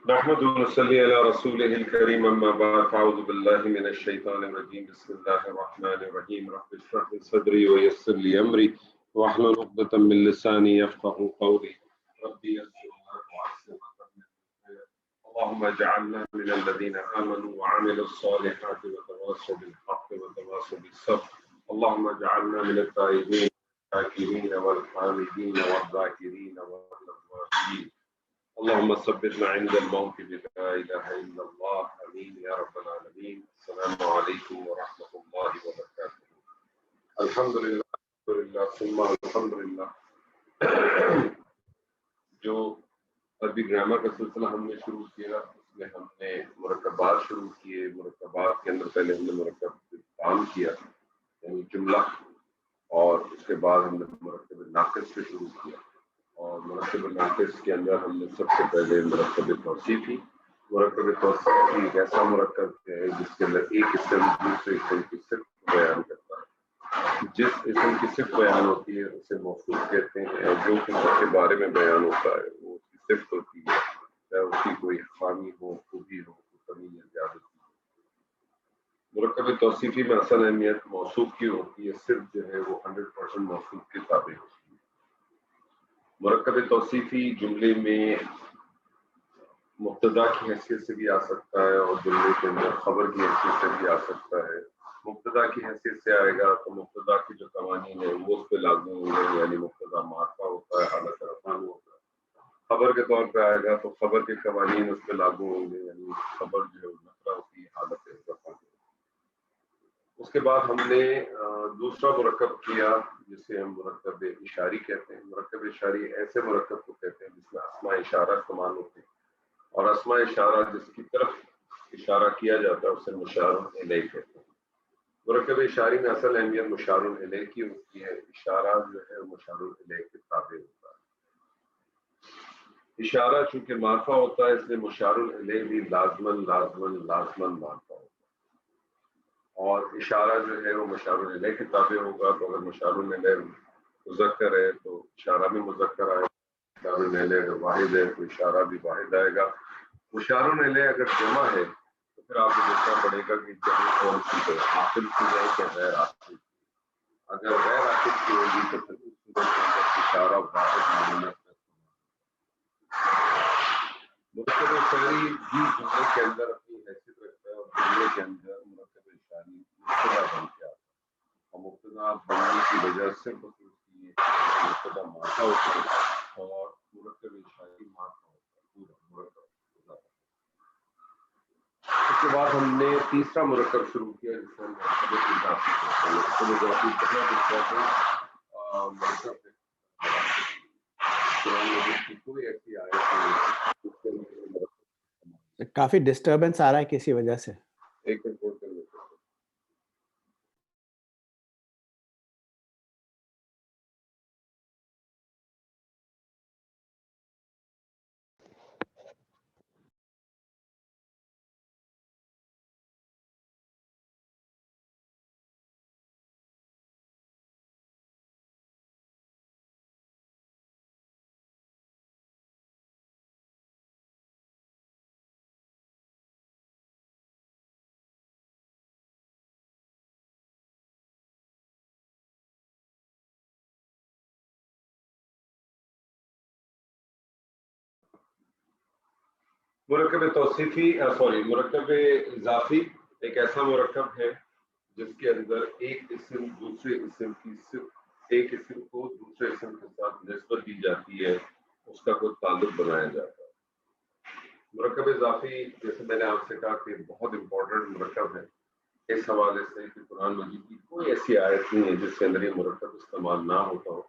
نحمد ونصلي على رسوله الكريم أما بعد فأعوذ بالله من الشيطان الرجيم بسم الله الرحمن الرحيم رب اشرح لي صدري ويسر لي أمري واحلل عقدة من لساني يفقهوا قولي ربي يسر وأحسن اللهم اجعلنا من الذين آمنوا وعملوا الصالحات وتواصوا بالحق وتواصوا بالصبر اللهم اجعلنا من التائبين الشاكرين والحامدين والذاكرين والتوابين اللهم ثبتنا عند الموت بلا إله إلا الله آمين يا رب العالمين السلام عليكم ورحمة الله وبركاته الحمد لله ثم الحمد لله جو عربی گرامر کا سلسلہ ہم نے شروع کیا اس میں ہم نے مرکبات شروع کیے. مرکبات کے اندر پہلے ہم نے مرکب کام کیا یعنی جملہ اور اس کے بعد ہم نے مرکب ناقص سے شروع کیا اور مرکب ناقص کے اندر ہم نے سب سے پہلے مرکب توصیفی. مرکب توصیفی ایک ایسا مرکب ہے جس کے اندر ایک اسم دوسرے اسم کی صفت بیان کرتا ہے. جس اسم کی صفت بیان ہوتی ہے اسے موصوف کہتے ہیں اور جو کچھ اس کے بارے میں بیان ہوتا ہے وہ اس کی صفت ہوتی ہے چاہے اس کی کوئی خامی ہو خوبی ہو کمی یا زیادتی. مرکب توصیفی میں اصل اہمیت موصوف کی ہوتی ہے صرف جو ہے وہ 100% موصوف کے تابع ہوتی ہے. مرکب توصیفی جملے میں مبتدا کی حیثیت سے بھی آ سکتا ہے اور جملے کے اندر خبر کی حیثیت سے بھی آ سکتا ہے. مبتدا کی حیثیت سے آئے گا تو مبتدا کی جو قوانین ہیں وہ اس پہ لاگو ہوں گے یعنی مبتدا معرفہ ہوتا ہے حالت رفع ہوتا ہے. خبر کے طور پہ آئے گا تو خبر کے قوانین اس پہ لاگو ہوں گے یعنی خبر جو ہے نقرہ ہوتی ہے حالت رفع. اس کے بعد ہم نے دوسرا مرکب کیا جسے ہم مرکب اشاری کہتے ہیں. مرکب اشاری ایسے مرکب کو کہتے ہیں جس میں اسماء اشارہ استعمال ہوتے ہیں اور اسماء اشارہ جس کی طرف اشارہ کیا جاتا ہے اسے مشار الیہ کہتے ہیں. مرکب اشاری میں اصل اہمیت مشار الیہ کی ہوتی ہے. اشارہ جو ہے مشار الیہ کے تابع ہوتا ہے. اشارہ چونکہ معرفہ ہوتا ہے اس لیے مشار الیہ بھی لازمن معرفہ ہوتا ہے اور اشارہ جو ہے وہ مشار الیہ کے تابع ہوگا. تو اگر مشار الیہ مذکر ہے تو اشارہ بھی مذکر آئے گا. مشار الیہ اگر واحد ہے تو اشارہ بھی واحد آئے گا. مشار الیہ اگر جمع ہے تو پھر آپ کو دیکھنا پڑے گا کہ جمع کون سی ہے عاقل کی ہے کہ غیر عاقل. اگر غیر عاقل کی ہوگی تو پھر اس صورت کے اندر اشارہ واحد مونث ہے. مرکب اشاری بھی جملے کے اندر اپنی حیثیت رکھتا ہے اور جملے کے اندر مرکب اشاری مبتدا بن کے آتا ہے اور مبتدا بننے کی وجہ سے مبتدا معرفہ ہوتا ہے اور مرکب اشاری معرفہ ہوتا ہے پورا مرکب. اس کے بعد ہم نے تیسرا مرکب شروع کیا جس میں مرکب اضافی کہتے ہیں. مرکب اضافی بہت مرکب ہے. قرآن مجید کی کوئی ایسی آیت نہیں. کافی ڈسٹربنس آ رہا ہے کسی وجہ سے. ایک رپورٹ کر لیتے ہیں. مرکب مرکب اضافی ایک ایسا مرکب ہے جس کے اندر ایک اسم دوسرے اسم کی صرف ایک اسم کو دوسرے اسم کے ساتھ نسبت دی جاتی ہے اس کا کوئی تعلق بنایا جاتا ہے. مرکب اضافی جیسے میں نے آپ سے کہا کہ بہت امپورٹنٹ مرکب ہے اس حوالے سے کہ قرآن مجید کی کوئی ایسی آیت نہیں ہے جس کے اندر یہ مرکب استعمال نہ ہوتا ہو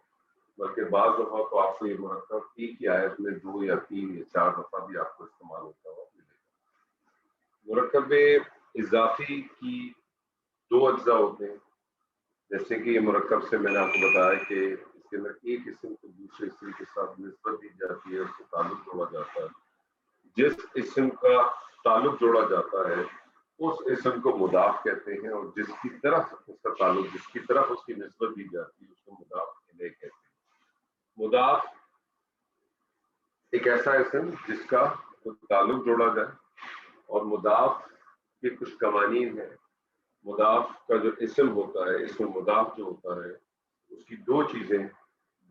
بلکہ بعض دفعہ تو آپ کو یہ مرکب ایک ہی آیت میں 2 یا 3 یا 4 دفعہ بھی آپ کو استعمال ہوتا ہوا ملے گا. مرکب اضافی کی 2 اجزاء ہوتے ہیں. جیسے کہ یہ مرکب سے میں نے آپ کو بتایا کہ اس کے اندر ایک اسم کو دوسرے اسم کے ساتھ نسبت دی جاتی ہے اس کو تعلق جوڑا جاتا ہے. جس اسم کا تعلق جوڑا جاتا ہے اس اسم کو مضاف کہتے ہیں اور جس کی طرف اس کا تعلق جس کی طرف اس کی نسبت دی جاتی ہے اس کو مضاف الیہ کہتے ہیں. مضاف ایک ایسا اسم جس کا کو تعلق جوڑا جائے. اور مضاف کے کچھ قوانین ہیں. مضاف کا جو اسم ہوتا ہے، اسم مضاف جو ہوتا ہے، اس کی دو چیزیں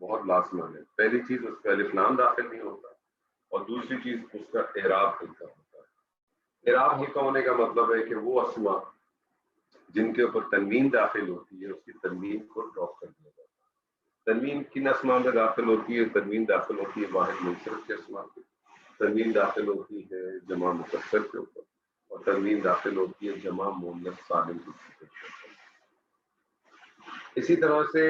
بہت لازمن ہیں. پہلی چیز اس کا الف لام داخل نہیں ہوتا، اور دوسری چیز اس کا اعراب ہلکا ہوتا ہے. اعراب ہلکا ہونے کا مطلب ہے کہ وہ اسما جن کے اوپر تنوین داخل ہوتی ہے، اس کی تنوین کو ڈراپ کر دیا جاتا ہے. تنوین کن اسما میں داخل ہوتی ہے؟ تنوین داخل ہوتی ہے واحد منصرف کے اسما پہ، تنوین داخل ہوتی ہے جمع مکسر کے اوپر، اور تنوین داخل ہوتی ہے جمع مؤنث سالم کے اوپر. اسی طرح سے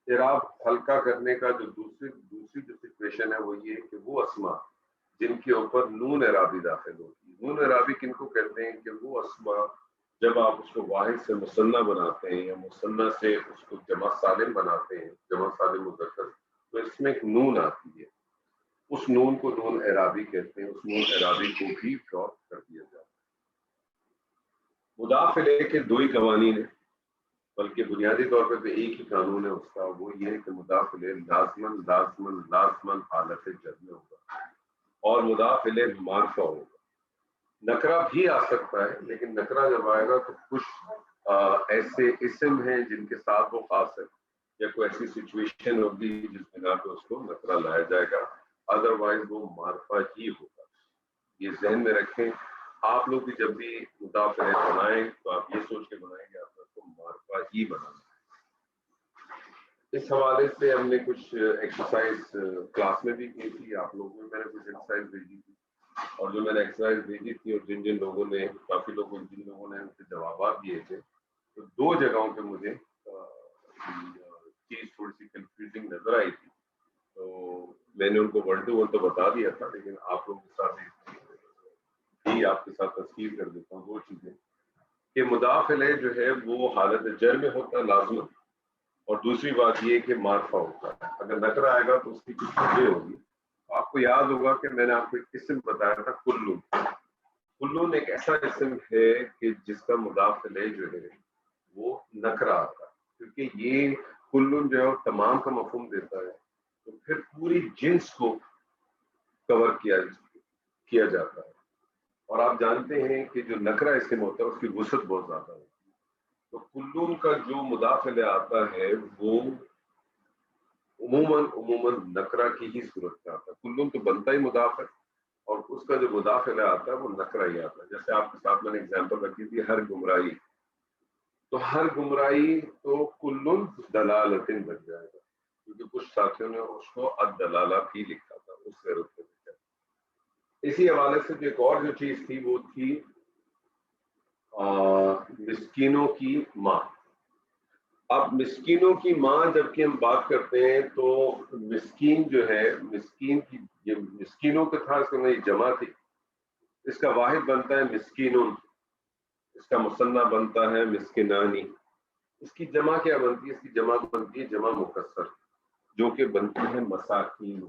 اعراب ہلکا کرنے کا جو دوسری جو سچویشن ہے وہ یہ کہ وہ اسما جن کے اوپر نون اعرابی داخل ہوتی ہے. نون اعرابی کن کو کہتے ہیں؟ کہ وہ اسما جب آپ اس کو واحد سے مثنیٰ بناتے ہیں یا مثنیٰ سے اس کو جمع سالم بناتے ہیں، جمع سالم مذکر، تو اس میں ایک نون آتی ہے. اس نون کو نون اعرابی کہتے ہیں. اس نون اعرابی کو بھی ڈراپ کر دیا جاتا ہے. مضاف الیہ کے دو ہی قوانین ہیں، بلکہ بنیادی طور پہ تو ایک ہی قانون ہے اس کا. وہ یہ ہے کہ مضاف الیہ لازمن حالت جر میں ہوگا، اور مضاف الیہ معرفہ ہوگا. نکرہ بھی آ سکتا ہے، لیکن نکرہ جب آئے گا تو کچھ ایسے اسم ہیں جن کے ساتھ وہ خاص ہے، یا کوئی ایسی سچویشن ہوگی جس بنا پہ اس کو نکرہ لایا جائے گا. ادروائز وہ معرفہ ہی ہوگا. یہ ذہن میں رکھیں. آپ لوگ بھی جب بھی مضاف الیہ بنائیں تو آپ یہ سوچ کے بنائیں گے آپ کو معرفہ ہی بنانا ہے. اس حوالے سے ہم نے کچھ ایکسرسائز کلاس میں بھی کی تھی. آپ لوگوں میں نے کچھ ایکسرسائز بھیجی تھی، اور جو میں نے ایکسرسائز بھیجی تھی اور جن لوگوں نے کافی لوگوں جن لوگوں نے ان سے جوابات دیے تھے، تو دو جگہوں پہ مجھے چیز تھوڑی سی کنفیوزنگ نظر آئی تھی. تو میں نے ان کو ورڈ ٹو ورڈ تو بتا دیا تھا، لیکن آپ لوگوں کے ساتھ بھی آپ کے ساتھ تذکیر کر دیتا ہوں دو چیزیں. کہ مضاف الیہ جو ہے وہ حالت جر میں ہوتا ہے لازمن، اور دوسری بات یہ کہ معرفہ ہوتا ہے. اگر نکرہ آئے گا تو اس کی کچھ وجہ ہوگی. آپ کو یاد ہوگا کہ میں نے آپ کو ایک اسم بتایا تھا کلون. کلون ایک ایسا اسم ہے کہ جس کا مضاف الیہ جو ہے وہ نکرہ آتا ہے، کیونکہ یہ کلون جو ہے وہ تمام کا مفہوم دیتا ہے. تو پھر پوری جنس کو کور کیا جاتا ہے. اور آپ جانتے ہیں کہ جو نکرہ اسم ہوتا ہے اس کی وسعت بہت زیادہ ہے. تو کلون کا جو مضاف الیہ آتا ہے وہ عموماً نکرہ کی ہی صورت میں آتا ہے. کلون تو بنتا ہی مضاف ہے، اور اس کا جو مضاف الیہ آتا ہے وہ نکرہ ہی آتا ہے. جیسے آپ کے ساتھ میں نے اگزامپل رکھی تھی ہر گمراہی، تو ہر گمراہی تو کلون دلالتن بن جائے گا، کیونکہ کچھ ساتھیوں نے اس کو الدلالہ بھی لکھا تھا اس سے رتبے میں. اسی حوالے سے ایک اور جو چیز تھی وہ تھی مسکینوں کی ماں. اب مسکینوں کی ماں جب کہ ہم بات کرتے ہیں تو مسکین جو ہے، مسکین کی یہ مسکینوں کا تھا، اس میں جمع تھی. اس کا واحد بنتا ہے مسکینون، اس کا مثنیٰ بنتا ہے مسکنانی. اس کی جمع کیا بنتی ہے؟ اس کی جمع بنتی ہے جمع مکسر، جو کہ بنتی ہے مساکین.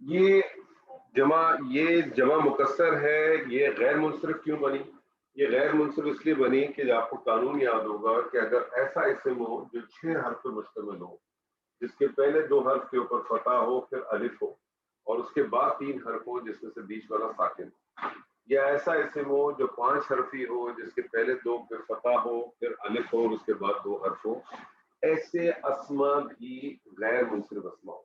یہ جمع مکسر ہے. یہ غیر منصرف کیوں بنی؟ یہ غیر منصرف اس لیے بنی کہ آپ کو قانون یاد ہوگا کہ اگر ایسا اسم ہو جو 6 حرف پر مشتمل ہو، جس کے پہلے 2 حرف کے اوپر فتح ہو، پھر الف ہو، اور اس کے بعد 3 حرف ہو جس میں سے بیچ والا ساکن، یا ایسا اسم ہو جو 5 حرفی ہو جس کے پہلے 2 پہ فتح ہو، پھر الف ہو اور اس کے بعد 2 حرف ہو، ایسے اسما بھی غیر منصرف اسما ہو.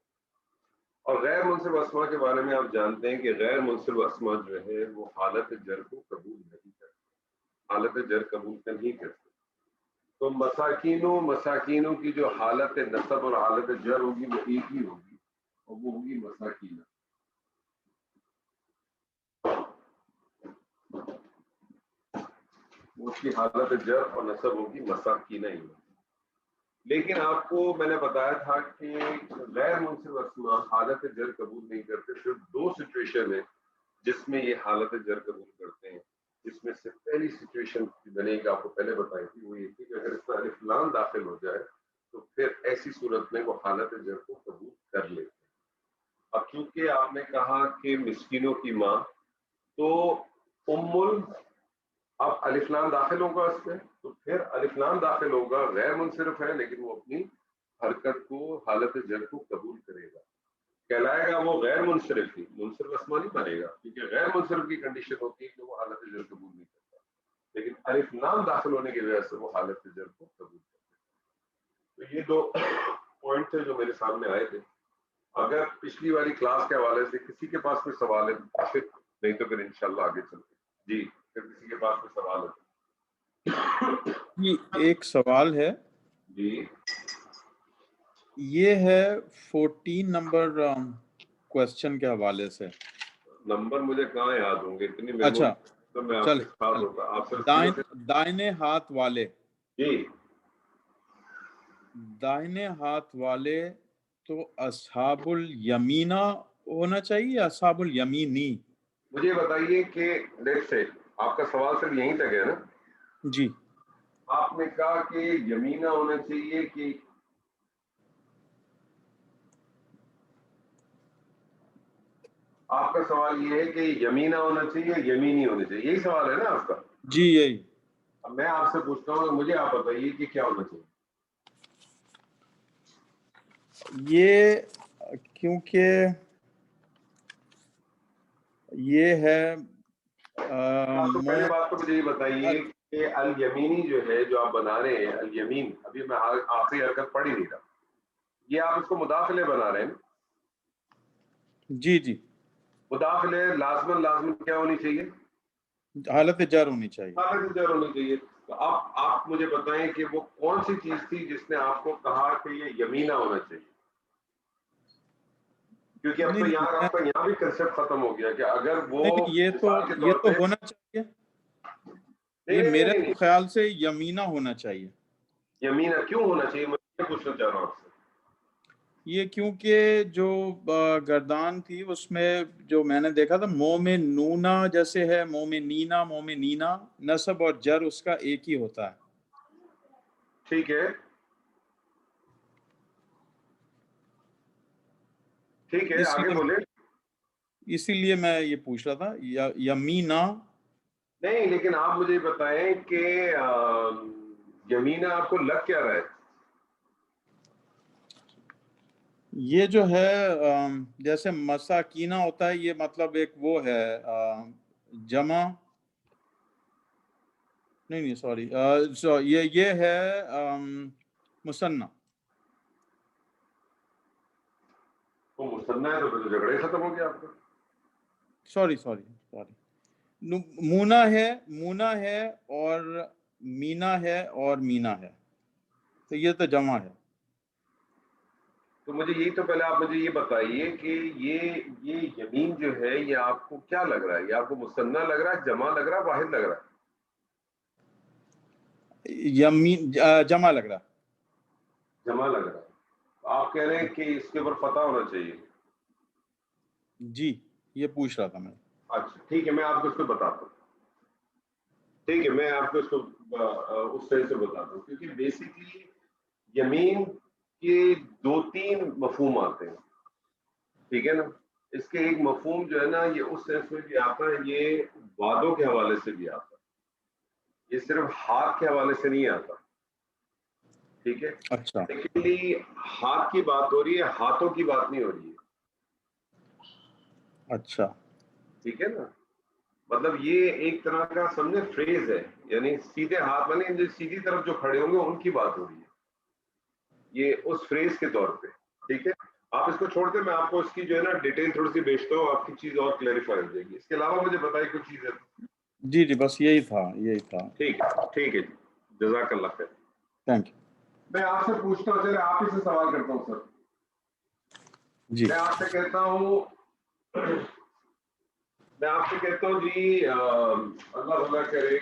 اور غیر منصرف اسما کے بارے میں آپ جانتے ہیں کہ غیر منصرف اسما جو ہے وہ حالت جر کو قبول نہیں کرتے، حالت جر قبول نہیں کرتے. تو مساکینوں کی جو حالت نصب اور حالت جر ہوگی وہ ایک ہی ہوگی، اور وہ ہوگی مساکینہ. اس کی حالت جر اور نصب ہوگی مساکینہ ہی. لیکن آپ کو میں نے بتایا تھا کہ غیر منصرف اسما حالت جر قبول نہیں کرتے. صرف 2 سچویشن ہیں جس میں یہ حالت جر قبول کرتے ہیں. اس میں سے پہلی سچویشن بنے گی، آپ کو پہلے بتائی تھی، وہ یہ تھی کہ اگر اس میں الف لام داخل ہو جائے تو پھر ایسی صورت میں وہ حالت جر کو قبول کر لیتے ہیں. اب چونکہ آپ نے کہا کہ مسکینوں کی ماں، تو اب الف لام داخل ہوگا اس میں، تو پھر الف لام داخل ہوگا، غیر منصرف ہے لیکن وہ اپنی حرکت کو حالت جر کو قبول کرے گا، کہلائے گا وہ غیر منصرف ہی، منصرف اسما نہیں بنے گا، کیونکہ غیر منصرف کی کنڈیشن ہوتی ہے کہ وہ حالت جر قبول نہیں کرتا، لیکن الف لام داخل ہونے کی وجہ سے وہ حالت جر کو قبول کرتا ہے۔ تو یہ دو پوائنٹ تھے جو میرے سامنے آئے تھے۔ اگر پچھلی والی کلاس کے حوالے سے کسی کے پاس کوئی سوال ہے پھر، نہیں تو پھر انشاءاللہ آگے چلتے ہیں۔ جی پھر کسی کے پاس کوئی سوال ہے؟ جی ایک سوال ہے، جی یہ ہے 14 نمبر کوشچن کے حوالے سے۔ نمبر مجھے کہاں یاد ہوں گے، اتنی میموری اچھا تو میں آپ چل کے ساتھ ہوگا آپ سے۔ دائنے ہاتھ والے، جی دائنے ہاتھ والے تو اصحاب الیمینہ ہونا چاہیے، اصحاب الیمینی؟ مجھے بتائیے کہ لیٹ سے آپ کا سوال صرف یہیں تک ہے نا؟ جی آپ نے کہا کہ یمینہ ہونا چاہیے کہ آپ کا سوال یہ ہے کہ یمینہ ہونا چاہیے یمینی ہونا چاہیے، یہی سوال ہے نا آپ کا؟ جی یہی۔ اب میں آپ سے پوچھتا ہوں، مجھے آپ بتائیے کہ کیا ہونا چاہیے؟ یہ کیونکہ یہ ہے پہلے بات تو مجھے یہ بتائیے کہ الیمینی جو ہے جو آپ بنا رہے ہیں، الیمین، ابھی میں آخری حرکت پڑھ ہی نہیں رہا، یہ آپ اس کو مداخلے بنا رہے ہیں؟ جی جی مداخلے لازمن کیا ہونی چاہیے؟ حالت جر ہونی چاہیے۔ حالت جر ہونی چاہیے۔ تو آپ مجھے بتائیں کہ وہ کون سی چیز تھی جس نے آپ کو کہا کہ یہ یمینہ ہونا چاہیے؟ کیونکہ اب تو یہاں آپ کا یہاں بھی کنسپٹ ختم ہو گیا کہ اگر وہ یہ تو ہونا چاہیے، یہ میرے خیال سے یمینہ ہونا چاہیے۔ یمینہ کیوں ہونا چاہیے؟ میں پوچھنا چاہ رہا ہوں آپ سے۔ یہ کیونکہ جو گردان تھی اس میں جو میں نے دیکھا تھا مومنونا جیسے ہے، مومنینا، مومنینا، نصب اور جر اس کا ایک ہی ہوتا ہے۔ ٹھیک ہے ٹھیک ہے، آگے بولیں۔ اسی لیے میں یہ پوچھ رہا تھا یمینا۔ نہیں لیکن آپ مجھے بتائیں کہ یمینہ آپ کو لگ کیا رہا ہے؟ یہ جو ہے جیسے مساکینہ ہوتا ہے، یہ مطلب ایک وہ ہے جمع، نہیں سوری، یہ ہے مثنی۔ وہ مثنیٰ ہے تو پھر جھگڑا ہی ختم ہو گیا آپ کا۔ سوری مونا ہے اور مینا ہے اور مینا ہے، تو یہ تو جمع ہے۔ تو مجھے یہی تو پہلے آپ مجھے یہ بتائیے کہ یہ یمین جو ہے یہ آپ کو کیا لگ رہا ہے؟ یہ آپ کو مثنیٰ لگ رہا ہے، جمع لگ رہا ہے، واحد لگ رہا ہے؟ یمین جمع لگ رہا، جمع لگ رہا ہے۔ آپ کہہ رہے ہیں کہ اس کے اوپر فتح ہونا چاہیے؟ جی یہ پوچھ رہا تھا میں۔ اچھا ٹھیک ہے، میں آپ کو اس کو بتاتا ہوں، ٹھیک ہے میں آپ کو اس کو اس طرح سے بتاتا ہوں، کیونکہ بیسیکلی یمین کے دو تین مفہوم آتے ہیں، ٹھیک ہے نا؟ اس کے ایک مفہوم جو ہے نا یہ اس سینس میں بھی آتا ہے، یہ وعدوں کے حوالے سے بھی آتا ہے، یہ صرف ہاتھ کے حوالے سے نہیں آتا، ٹھیک ہے؟ اچھا لیکن ہاتھ کی بات ہو رہی ہے، ہاتھوں کی بات نہیں ہو رہی ہے، اچھا ٹھیک ہے نا؟ مطلب یہ ایک طرح کا سمجھے فریز ہے، یعنی سیدھے ہاتھ والے جو سیدھی طرف جو کھڑے ہوں گے ان کی بات ہو رہی ہے، یہ اس فریز کے طور پہ، ٹھیک ہے؟ آپ اس کو چھوڑ کے میں آپ کو اس کی جو ہے نا ڈیٹیل تھوڑی سی بھیجتا ہوں، آپ کی چیز اور کلیریفائی ہو جائے گی۔ اس کے علاوہ مجھے بتائیے کچھ چیزیں۔ جی بس یہی تھا ٹھیک ہے جی، جزاک اللہ خیر۔ Thank you. میں آپ سے پوچھتا ہوں، چلے آپ ہی سے سوال کرتا ہوں سر، جی میں آپ سے کہتا ہوں جی اللہ بھلا کرے،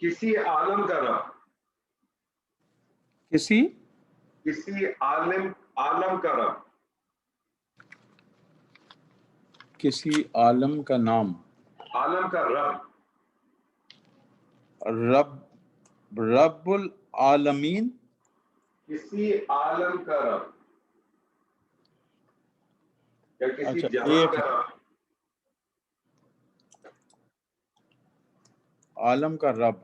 کسی عالم کا رب، کسی عالم کا رب، کسی عالم کا نام، عالم کا رب، رب العالمین، کسی عالم کا رب یا کسی اچھا جہاں کا رب، عالم کا رب.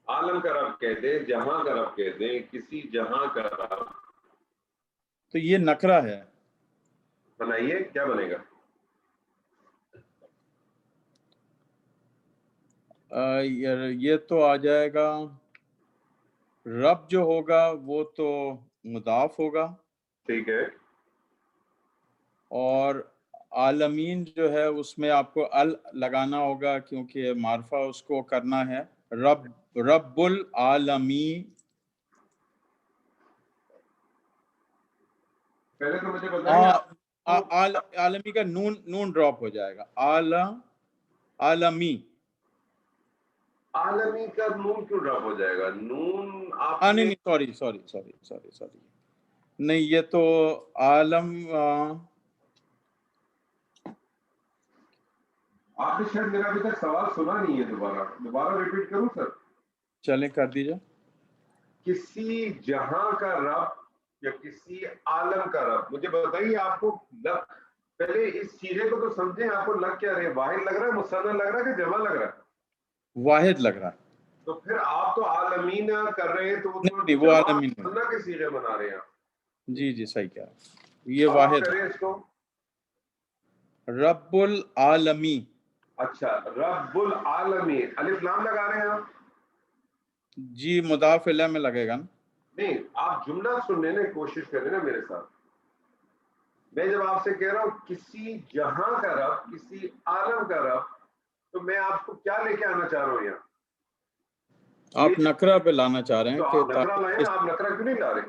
عالم کا رب کہہ دیں, جہاں کا رب کہہ دیں, کسی جہاں کا رب. تو یہ نکرہ ہے. بنائیے کیا بنے گا. یہ تو آ جائے گا, رب جو ہوگا وہ تو مضاف ہوگا, ٹھیک ہے. اور عالمین جو ہے اس میں آپ کو ال لگانا ہوگا کیونکہ معرفہ اس کو کرنا ہے. رب العالمین. پہلے تو مجھے بتائیں عالمی کا نون ڈراپ ہو جائے گا. عالمی. عالمی کا نون کیوں ڈراپ ہو جائے گا. نون آپ نہیں سوری نہیں, یہ تو عالم. آپ نے شاید میرا ابھی تک سوال سنا نہیں ہے. دوبارہ ریپیٹ کروں سر. چلیں کر دیجیے. کسی جہاں کا رب یا کسی عالم کا رب. مجھے بتائیے آپ کو لگ, پہلے اس چیزیں کو تو سمجھیں. آپ کو لگ کیا رہے ہیں, واحد لگ رہا ہے, مثنی لگ رہا ہے کہ جمع لگ رہا ہے. واحد لگ رہا ہے. تو پھر آپ تو عالمین کر رہے ہیں, تو وہ نہیں وہ عالمین ہے. اللہ کے صیغے بنا رہے ہیں آپ. جی صحیح کہا. یہ اب آپ واحد کریں اس کو. رب العالمی. اچھا, رب العالمی, الف لام لگا رہے ہیں آپ. جی مضاف الیہ میں لگے گا نا. نہیں, آپ جملہ سننے کی کوشش کریں نا میرے ساتھ. میں جب آپ سے کہہ رہا ہوں کسی جہاں کا رب, کسی عالم کا رب, تو میں آپ کو کیا لے کے آنا چاہ رہا ہوں یہاں. آپ نکرہ پہ لانا چاہ رہے ہیں تو کہ آپ نکرہ لائیں نا, آپ نکرہ کیوں نہیں لا رہے.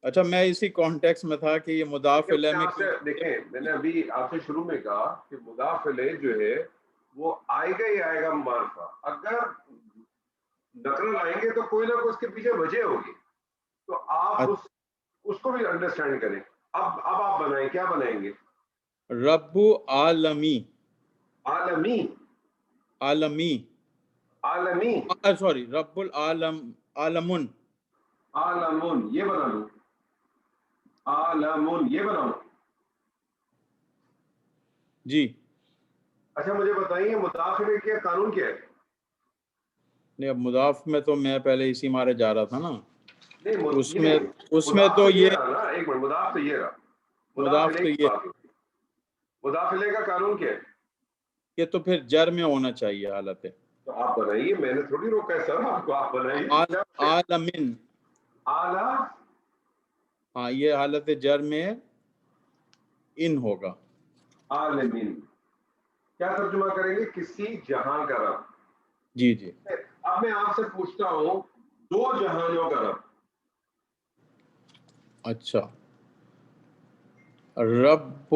اچھا میں اسی کانٹیکس میں تھا کہ یہ مضاف الیہ میں دیکھیں, میں نے ابھی آپ سے شروع میں کہا کہ مضاف الیہ جو ہے وہ آئے گا ہی آئے گا معرفہ. اگر نکرہ لائیں گے تو کوئی نہ کوئی اس کے پیچھے وجہ ہوگی, تو آپ اس کو بھی انڈرسٹینڈ کریں. اب آپ بنائیں, کیا بنائیں گے. رب عالمی. عالمی. عالمی. عالمی. سوری رب العالم. عالمن. عالمون یہ بنا لوں. عالمون یہ بنا لوں. جی. اچھا مجھے بتائیے مضاف الیہ کا قانون کیا ہے. نہیں اب مضاف میں تو میں پہلے اسی مارے جا رہا تھا نا. اس میں تو یہ نا, ایک منٹ, مضاف تو یہ رہا. مضاف تو یہ مضاف الیہ کا قانون کیا ہے. یہ تو پھر جر میں ہونا چاہیے حالت ہے. تو آپ بنائیے, میں نے تھوڑی روکا ہے سر آپ کو, آپ بنائیے. عالمین. اعلی. ہاں یہ حالت جر میں ان ہوگا. عالمین کیا ترجمہ کریں گے, کسی جہاں کا رب. جی. اب میں آپ سے پوچھتا ہوں دو جہانوں کا رب. اچھا, رب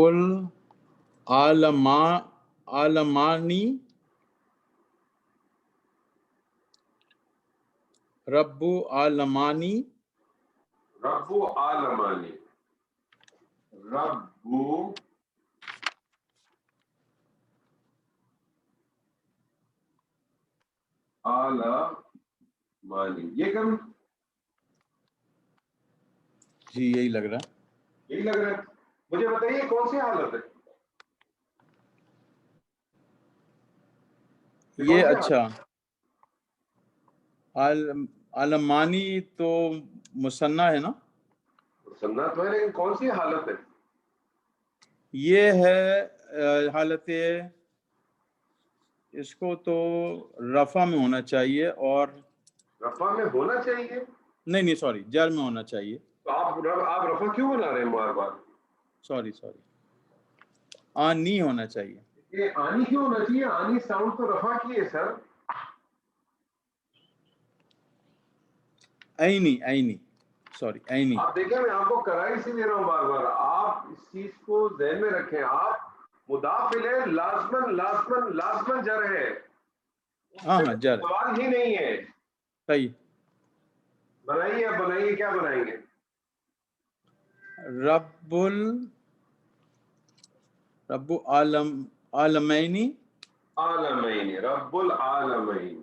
العالمانی. رب عالمانی. رب عالمانی. رب عالمانی یہ کروں. جی یہی لگ رہا ہے. یہی لگ رہا ہے. مجھے بتائیے کون سی حالت ہے. یہ اچھا عالمانی تو مثنی ہے نا. مثنی تو ہے لیکن کون سی حالت ہے. یہ ہے حالت, اس کو تو رفع میں ہونا چاہیے. اور رفع میں ہونا چاہیے. نہیں سوری جر میں ہونا چاہیے. تو آپ رفع کیوں بنا رہے ہیں بار بار. سوری آنی ہونا چاہیے. یہ آنی کیوں ہونا چاہیے. آنی ساؤنڈ تو رفع کی ہے سر. عینی سوری عینی. آپ دیکھیں میں آپ کو کرا ہی دے رہا ہوں بار بار. آپ اس چیز کو ذہن میں رکھیں. آپ مضاف الیہ لازمن جر ہے. ہاں جر سوال ہی نہیں ہے. صحیح. بنائیے, اب بنائیے, کیا بنائیں گے. رب عالمینی. عالمین, رب العالمین.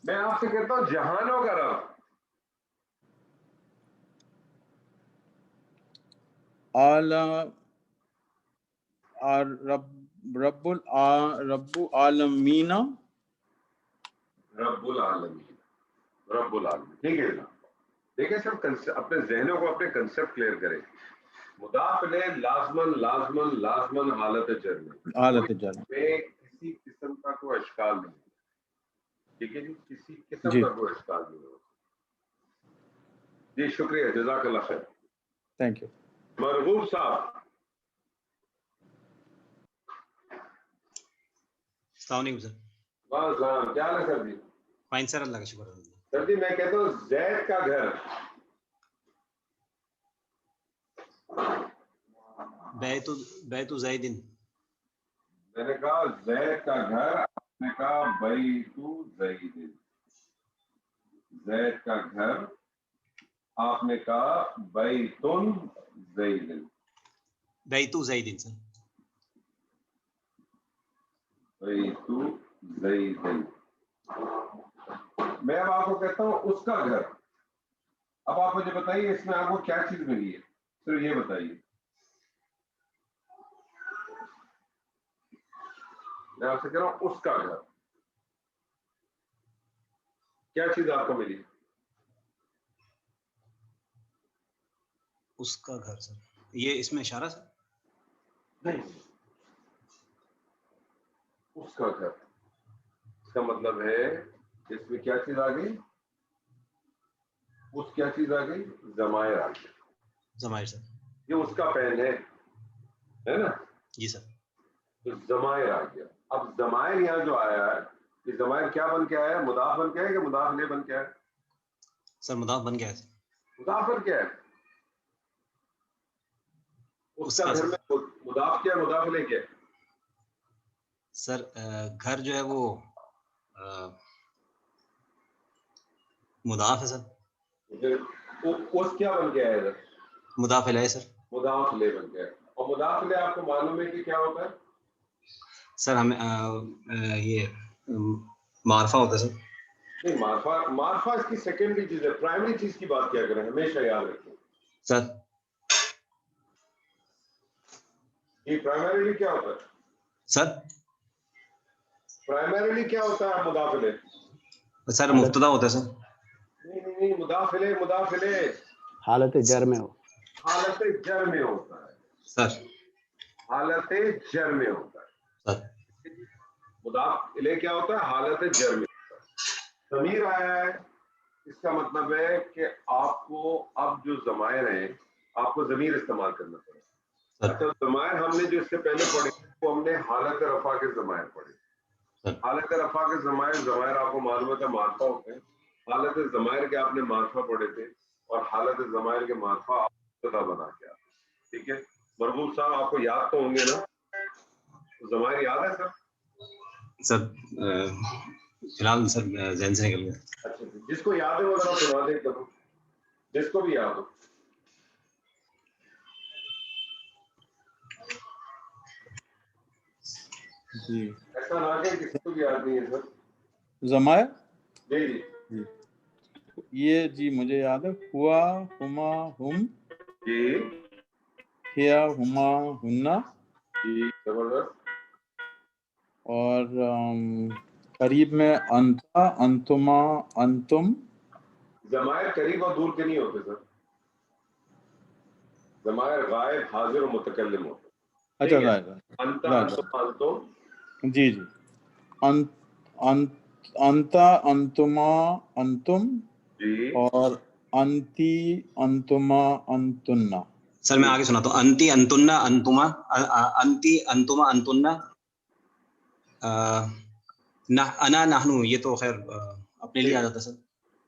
میں آپ سے کہتا ہوں جہانوں کا رب. رب العالمین. رب العالمین، رب العالمین. ٹھیک ہے جناب. دیکھیں سب اپنے ذہنوں کو اپنے کنسپٹ کلیئر کریں. مضاف الیہ لازمن حالت جر میں، حالت جر میں کسی قسم کا کوئی اشکال نہیں. ٹھیک ہے جی، کسی قسم جی. کا کوئی اشکال نہیں ہوگا. جی شکریہ، جزاک اللہ خیر. Thank you. مرغوب صاحب. السلام علیکم سر. بس کیا حال ہے سر جی؟ فائن سر، اللہ کا شکر ہے. سر جی میں کہتا ہوں زید کا گھر. بیت زیدن. میں نے کہا زید کا گھر، آپ نے کہا بیت زیدن. زید کا گھر، آپ نے کہا بیت زیدن. بیت زیدن سر. بیت زیدن. میں اب آپ کو کہتا ہوں اس کا گھر. اب آپ مجھے بتائیے اس میں آپ کو کیا چیز ملی ہے، صرف یہ بتائیے. میں آپ سے کہہ رہا ہوں اس کا گھر، کیا چیز آپ کو ملی؟ اس کا گھر سر، یہ اس میں اشارہ سر؟ نہیں، اس کا گھر اس کا مطلب ہے اس میں کیا چیز آ گئی؟ اس کیا چیز آ گئی؟ ضمائر آ گئی. ضمائر سر. یہ اس کا پین ہے نا؟ جی سر. تو ضمائر آ گیا. اب ضمائر یہاں جو آیا ہے، یہ ضمائر کیا بن کے آیا ہے؟ مضاف بن کے آیا کہ مضاف الیہ بن کے آیا؟ سر مضاف بن گیا ہے سر. مضاف بن کے آیا. اس کا گھر میں مضاف کیا، مضاف الیہ کیا؟ سر گھر جو ہے وہ مضاف ہے سر. اس کیا بن کے آیا ادھر؟ مضاف الیہ سر. مضاف الیہ بن کے آیا. اور مضاف الیہ آپ کو معلوم ہے کہ کیا ہوتا ہے سر؟ ہمیں یہ معرفہ ہوتا ہے سر. نہیں، معرفہ اس کی سیکنڈری چیز ہے. پرائمری چیز کی بات کیا کریں، ہمیشہ یاد رکھیں. سر یہ پرائمریلی کیا ہوتا ہے؟ سر پرائمریلی کیا ہوتا ہے مضاف الیہ؟ سر مبتدا ہوتا ہے سر. نہیں، مضاف الیہ حالت جر میں ہو. حالت جر میں ہوتا ہے سر. حالت جر میں ہوتا ہے. سر مضاف الیہ کیا ہوتا ہے؟ حالت جر میں ہوتا ہے. ضمیر آیا ہے، اس کا مطلب ہے کہ آپ کو اب جو ضمائر ہیں آپ کو ضمیر استعمال کرنا پڑے. اچھا، ضمائر ہم نے جو اس سے پہلے پڑھے وہ ہم نے حالت رفع کے ضمائر پڑھے. حالت رفع کے ضمائر آپ کو معلوم ہے معرفہ ہوتے ہیں. حالت ضمائر کے آپ نے معرفہ پڑھے تھے، اور حالت ضمائر کے معرفہ آپ مبتدا بنا کے آتے. ٹھیک ہے مرغوب صاحب، آپ کو یاد تو ہوں گے نا ضمائر؟ یاد ہے سر؟ سر فی الحال سر ذہن سے نکل گیا. اچھا، جس کو یاد ہے وہ ذرا سنا دے کرو، جس کو بھی یاد ہو. جی ایسا نہ کہ کسی کو بھی یاد نہیں ہے سر. ضمائر جی جی یہ جی مجھے یاد ہے. ہوا، ہما، ہم، جی ہیا، ہما، ہننا، جی زبردست. اور قریب میں انتا، انتما، انتم. ضمائر قریب اور دور کے نہیں ہوتے سر. ضمائر غائب، حاضر و متکلم ہوتے. اچھا ٹھیک ہے، ظاہر انتا، انتم، انتم. جی جی. انتا، انتما، انتم، جی اور انتی، انتما، انتنا. سر میں آگے سناتا ہوں. انتی انتنا انتما، انتی انتما انتنا، انا نحنو. یہ تو خیر اپنے لیے آ جاتا ہے سر.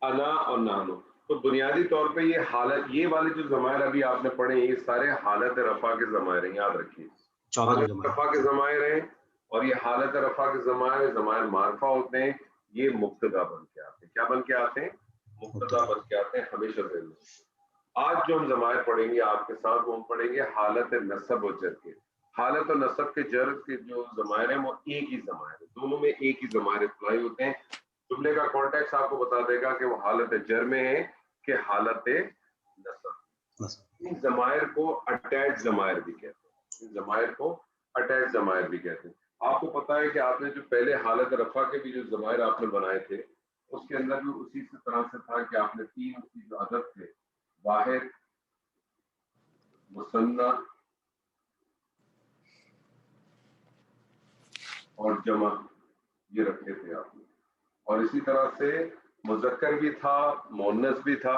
انا اور نحنو. تو بنیادی طور پہ یہ حالت، یہ والے جو ضمائر ابھی آپ نے پڑھے یہ سارے حالت رفع کے ضمائر ہیں، یاد رکھیے. 14 حالت رفع کے ضمائر ہیں، اور یہ حالت رفع کے ضمائر معرفہ ہوتے ہیں. یہ مبتدا بن کے آتے ہیں. کیا بن کے آتے ہیں؟ مبتدا بن کے آتے ہیں. ہمیشہ ذہن میں. آج جو ہم ضمائر پڑھیں گے آپ کے ساتھ، وہ ہم پڑھیں گے حالت نصب و جر کے. حالت و نصب کے جر کے جو ضمائر ہیں وہ ایک ہی ضمائر ہیں، دونوں میں ایک ہی ضمائر اطلاعی ہوتے ہیں. جملے کا کانٹیکس آپ کو بتا دے گا کہ وہ حالت جر میں ہے کہ حالت نصب. ضمائر کو اٹیچ ضمائر بھی کہتے ہیں، ان ضمائر کو اٹیچ ضمائر بھی کہتے ہیں. آپ کو پتا ہے کہ آپ نے جو پہلے حالت رفع کے بھی جو ضمائر آپ نے بنائے تھے اس کے اندر بھی اسی طرح سے تھا کہ آپ نے 3 اس کی جو عدد تھے، واحد، مثنی اور جمع، یہ رکھے تھے آپ نے. اور اسی طرح سے مذکر بھی تھا، مؤنث بھی تھا،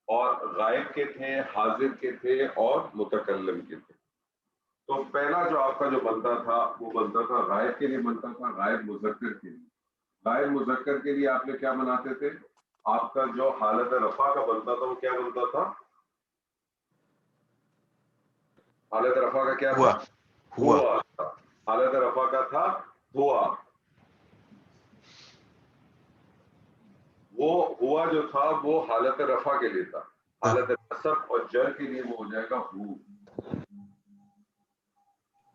اور غائب کے تھے، حاضر کے تھے اور متکلم کے تھے. تو پہلا جو آپ کا جو بنتا تھا وہ بنتا تھا غائب کے لیے، بنتا تھا غائب مذکر کے لیے. غائب مذکر کے لیے آپ نے کیا بناتے تھے؟ آپ کا جو حالت رفع کا بنتا تھا وہ کیا بنتا تھا؟ حالت رفع کا کیا تھا؟ ہوا تھا. حالت رفع کا تھا ہوا. وہ ہوا جو تھا وہ حالت رفع کے لیے تھا. حالت نصب اور جر کے لیے وہ ہو جائے گا ہو.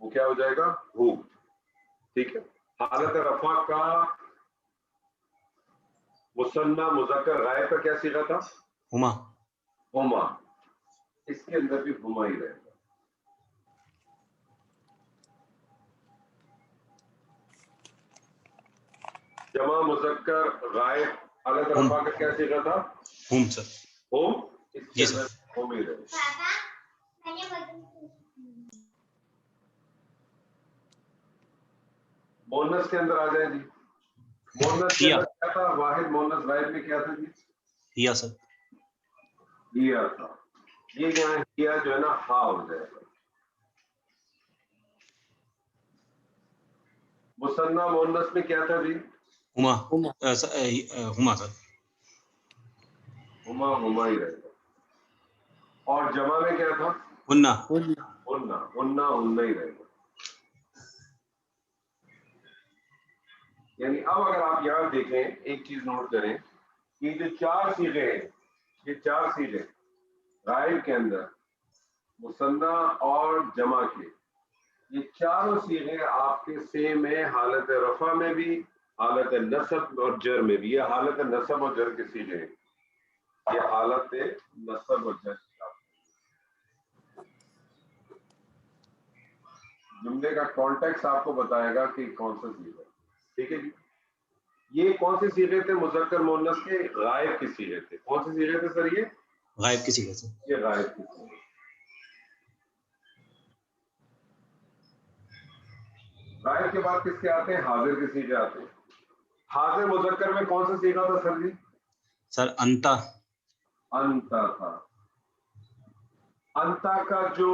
وہ کیا ہو جائے گا؟ ہو. ٹھیک ہے. حالت رفع کا مثنی مذکر غائب کا کیا صیغہ تھا؟ ہما. ہما. اس کے اندر بھی ہما ہی رہے گا. جمع مذکر غائب حالت رفع کا کیا صیغہ تھا؟ ہم سر. ہوم. اس کے جی سر. اندر ہوم ہی رہے گا. مونس کے اندر آ جائے جی. مونس کے اندر کیا تھا؟ واحد مونس غائب میں کیا تھا جی؟ ہیا سر. ہیا تھا. یہ یہاں ہیا جو ہے نا ہا ہو جائے گا. مثنی مونس میں کیا تھا جی؟ ہما. ہما سر. ہما ہما ہی رہے گا. اور جمع میں کیا تھا؟ ہننا. ہننا. ہننا ہننا ہی رہے گا. یعنی اب اگر آپ یہاں دیکھیں ایک چیز نوٹ کریں کہ جو 4 صیغے ہیں، یہ 4 صیغے غائب کے اندر مثنی اور جمع کے، یہ چاروں صیغے آپ کے سیم ہیں، حالت رفع میں بھی، حالت نصب اور جر میں بھی. یہ حالت نصب اور جر کے صیغے ہیں. یہ حالت نصب اور جر. جملے کا کانٹیکس آپ کو بتائے گا کہ کون سا صیغہ ہے. ٹھیک ہے جی. یہ کون سے صیغے تھے مذکر مؤنث کے؟ غائب کے صیغے تھے. کون سے صیغے تھے سر؟ یہ غائب کسی کا سر. یہ غائب کے صیغے. غائب کے بعد کس کے آتے ہیں؟ حاضر کے صیغے آتے ہیں. حاضر مذکر میں کون سا صیغہ تھا سر جی؟ سر انتا. انتا تھا. انتا کا جو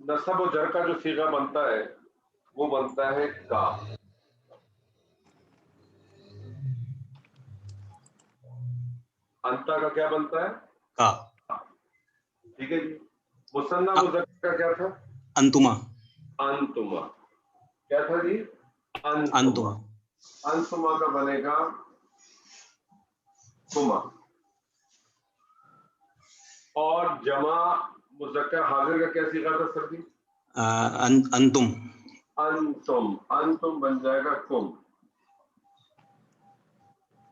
نصب و جر کا جو صیغہ بنتا ہے وہ بنتا ہے کا. انتا کا کیا بنتا ہے؟ کا. ٹھیک ہے جی. مثنی مذکر کا کیا تھا؟ انتما. انتما. کیا تھا جی؟ انتما. انتما کا بنے گا کما. اور جمع مذکر حاضر کا کیا صیغہ تھا سر جی؟ انتم. انتم. انتم بن جائے گا کم.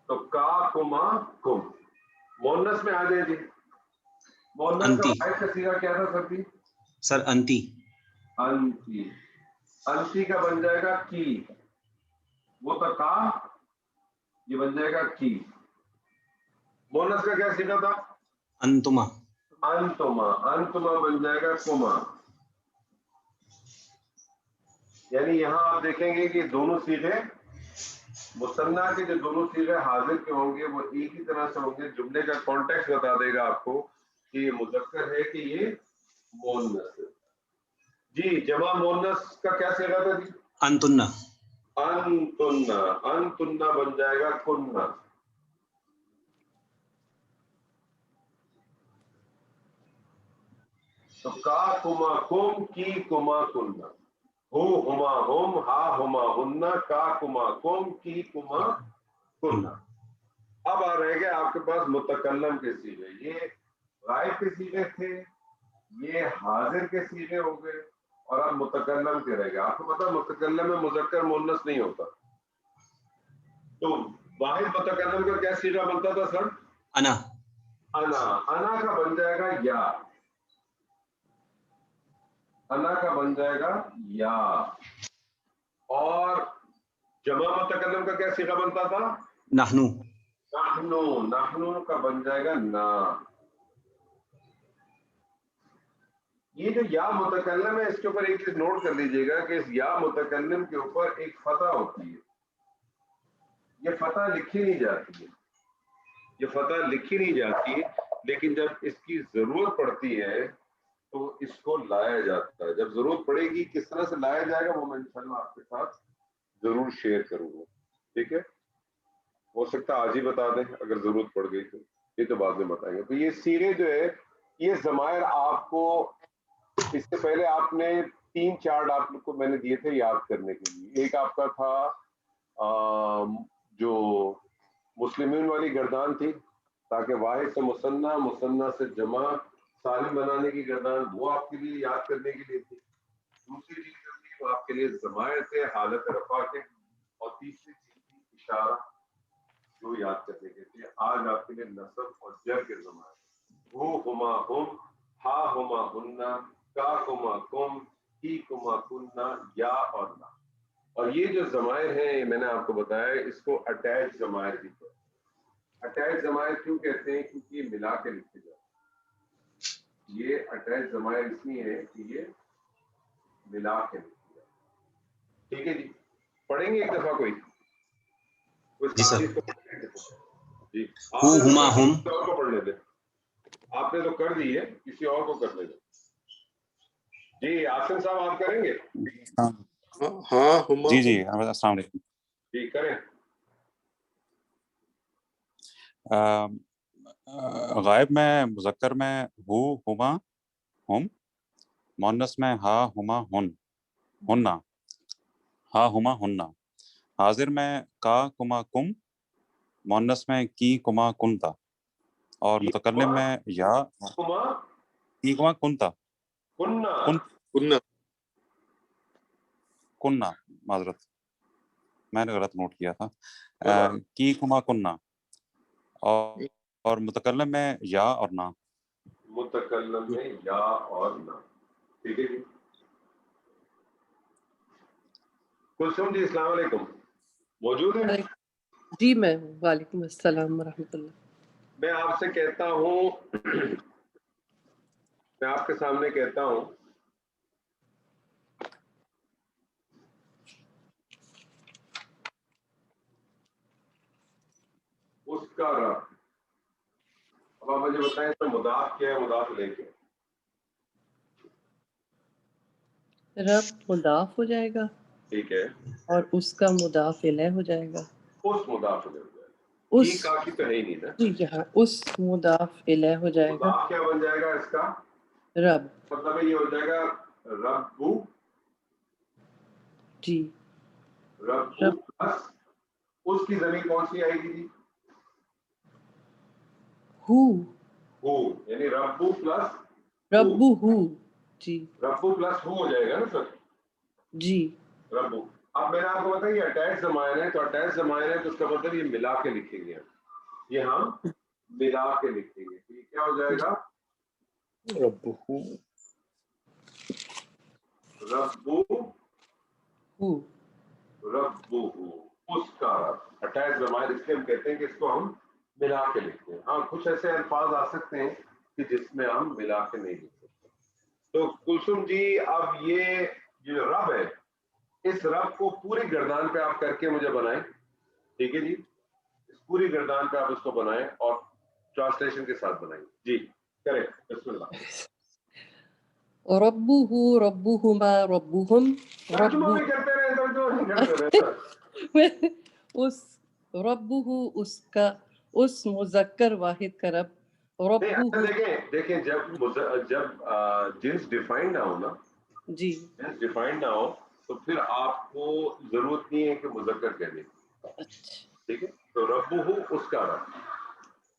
تو کا کما کم. مؤنث میں آ جائے جی. مؤنث کا واحد کا صیغہ کیا تھا سر جی؟ سر انتی. انتی. انتی کا بن جائے گا کی. وہ تو کا، یہ بن جائے گا کی. مؤنث کا کیا صیغہ تھا؟ انتما. انتما. انتما بن جائے گا کما. یعنی یہاں آپ دیکھیں گے کہ دونوں صیغے مثنیٰ کے جو دونوں صیغے حاضر کے ہوں گے وہ ایک ہی طرح سے ہوں گے. جملے کا کانٹیکسٹ بتا دے گا آپ کو کہ یہ مذکر ہے کہ یہ مؤنث ہے. جی جمع مؤنث کا کیا صیغہ تھا جی؟ انتنا. انتنا. انتنا بن جائے گا کننا. تو کا کما کم، کی کما کننا. ہو ہما ہم، ہا ہما ہننا، کا کما کم، کی کما کننا. اب آ رہے گئے آپ کے پاس متکلم کے صیغے. یہ غائب کے صیغے تھے، یہ حاضر کے صیغے ہو گئے، اور اب متکلم کے رہ گئے. آپ کو پتا متکلم میں مذکر مؤنث نہیں ہوتا. تو واحد متکلم کا کیا صیغہ بنتا تھا سر؟ انا. انا. انا کا بن جائے گا یا. انا کا بن جائے گا یا. اور جمع متکلم کا کیا صیغہ بنتا تھا؟ نحنو. نحنو. نحنو کا بن جائے گا نا. یہ جو یا متکلم ہے اس کے اوپر ایک چیز نوٹ کر لیجئے گا کہ اس یا متکلم کے اوپر ایک فتح ہوتی ہے. یہ فتح لکھی نہیں جاتی ہے. یہ فتح لکھی نہیں جاتی ہے لیکن جب اس کی ضرورت پڑتی ہے تو اس کو لایا جاتا ہے. جب ضرورت پڑے گی کس طرح سے لایا جائے گا وہ میں انشاءاللہ آپ کے ساتھ ضرور شیئر کروں گا. ٹھیک ہے؟ ہو سکتا ہے آج ہی بتا دیں اگر ضرورت پڑ گئی تو. یہ تو بعد میں بتائیں گے. تو یہ سیرے جو ہے یہ ضمائر آپ کو اس سے پہلے آپ نے 3 چارٹ آپ کو میں نے دیے تھے یاد کرنے کے لیے. ایک آپ کا تھا جو مسلمین والی گردان تھی تاکہ واحد سے مثنیٰ مثنیٰ سے جمع سالم بنانے کی گردان وہ آپ کے لیے یاد کرنے کے لیے تھی. دوسری چیز جو تھی وہ آپ کے لیے ضمائر سے حالت رفع کے اور تیسری چیز تھی اشارہ جو یاد کرنے کے لیے. آج آپ کے لیے نصب اور جر کے ضمائر ہو ہما ہم ہا ہما ہننا کا ہما کم ہی کما کننا یا اور نا. اور یہ جو ضمائر ہیں یہ میں نے آپ کو بتایا اس کو اٹیچ ضمائر بھی کہتے ہیں. اٹیچ ضمائر کیوں کہتے ہیں؟ کیونکہ یہ ملا کے لکھے جاتے ہیں. یہ اٹیچ ضمائر اس لیے ہے کہ یہ ملا کے لکھے جاتے ہیں. ٹھیک ہے جی. پڑھیں گے ایک دفعہ کوئی جی سر. چیز کو پڑھیں گے. جی ہو ہما ہم. کسی اور کو پڑھ لیتے. آپ نے تو کر دی ہے کسی اور کو کر لیتے. جی آصم صاحب آپ کریں گے؟ ہاں ہما جی جی السلام علیکم. جی کریں. غائب میں مذکر میں ہو ہما ہم، مؤنث میں ہا ہما ہن ہننا ہا ہما ہننا. حاضر میں کا کما کم، مؤنث میں کی کما کنتا. اور متکلم میں یا کما کی کما کنتا کننا کننا. کننا. معذرت میں نے غلط نوٹ کیا تھا. کی کما کننا. اور متکلم میں یا اور نا. متکلم میں یا اور نا. ٹھیک ہے جی. کلثوم جی السلام علیکم موجود ہیں؟ جی میں ہوں. وعلیکم السلام ورحمۃ اللہ. میں آپ سے کہتا ہوں میں آپ کے سامنے کہتا ہوں اس کا رب. اب آپ مجھے بتائیں اس میں مضاف کیا ہے مضاف لے کے؟ رب مضاف ہو جائے گا ٹھیک ہے. اور اس کا مضاف الیہ ہو جائے گا. اس مضاف لے ہو جائے گا. اس کی کافی تو ہے ہی نہیں نا. جی یہاں اس مضاف الیہ ہو جائے گا. مضاف کیا بن جائے گا اس کا؟ رب. مطلب یہ ہو جائے گا رب جی رب رب پلس اس کی زمین کون سی آئے گی جی؟ ہو یعنی ربو پلس ربو ہو. جی ربو پلس ہو جائے گا نا سر. جی ربو. اب میں نے آپ کو بتایا یہ اٹیچ ضمائر ہے تو اٹیچ ضمائر ہے تو اس کا مطلب یہ ملا کے لکھیں گے. یہ ہم ملا کے لکھیں گے. یہ کیا ہو جائے گا؟ ربہ ربو ہو. ربو اس کا رب. اٹیچ ضمائر اس لیے ہم کہتے ہیں کہ اس کو ہم ملا کے لکھتے ہیں. ہاں کچھ ایسے الفاظ آ سکتے ہیں کہ جس میں ہم ملا کے نہیں لکھ سکتے. تو کلثوم جی اب یہ جو رب ہے اس رب کو پوری گردان پہ آپ کر کے مجھے بنائیں. ٹھیک ہے جی. اس پوری گردان پہ آپ اس کو بنائیں اور ٹرانسلیشن کے ساتھ بنائیں. جی کریں بسم اللہ. ربہ ربہما ربہم. ترجمہ بھی کرتے رہے ترجمہ نہیں کرتے رہے. اس ربہ اس کا اس مذکر واحد کا رب. نہیں اچھا ربہ دیکھیں جب جنس ڈیفائن نہ ہو نا جی جنس ڈیفائن نہ ہو تو پھر آپ کو ضرورت نہیں ہے کہ مذکر کہنے کی. اچھا. ٹھیک ہے. تو ربہ اس کا رب.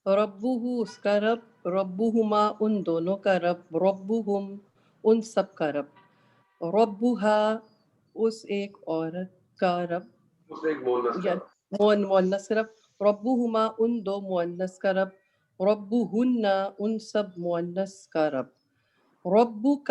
ربہ اس کا رب. ربہما ان دونوں کا رب. ربہم ان سب کا رب. ربہا اس ایک عورت کا رب اس ایک مونس کا یا رب. مؤنث کا رب. ربہما ان دو مؤنث کا رب. ربہن ان سب مؤنث کا رب. ربک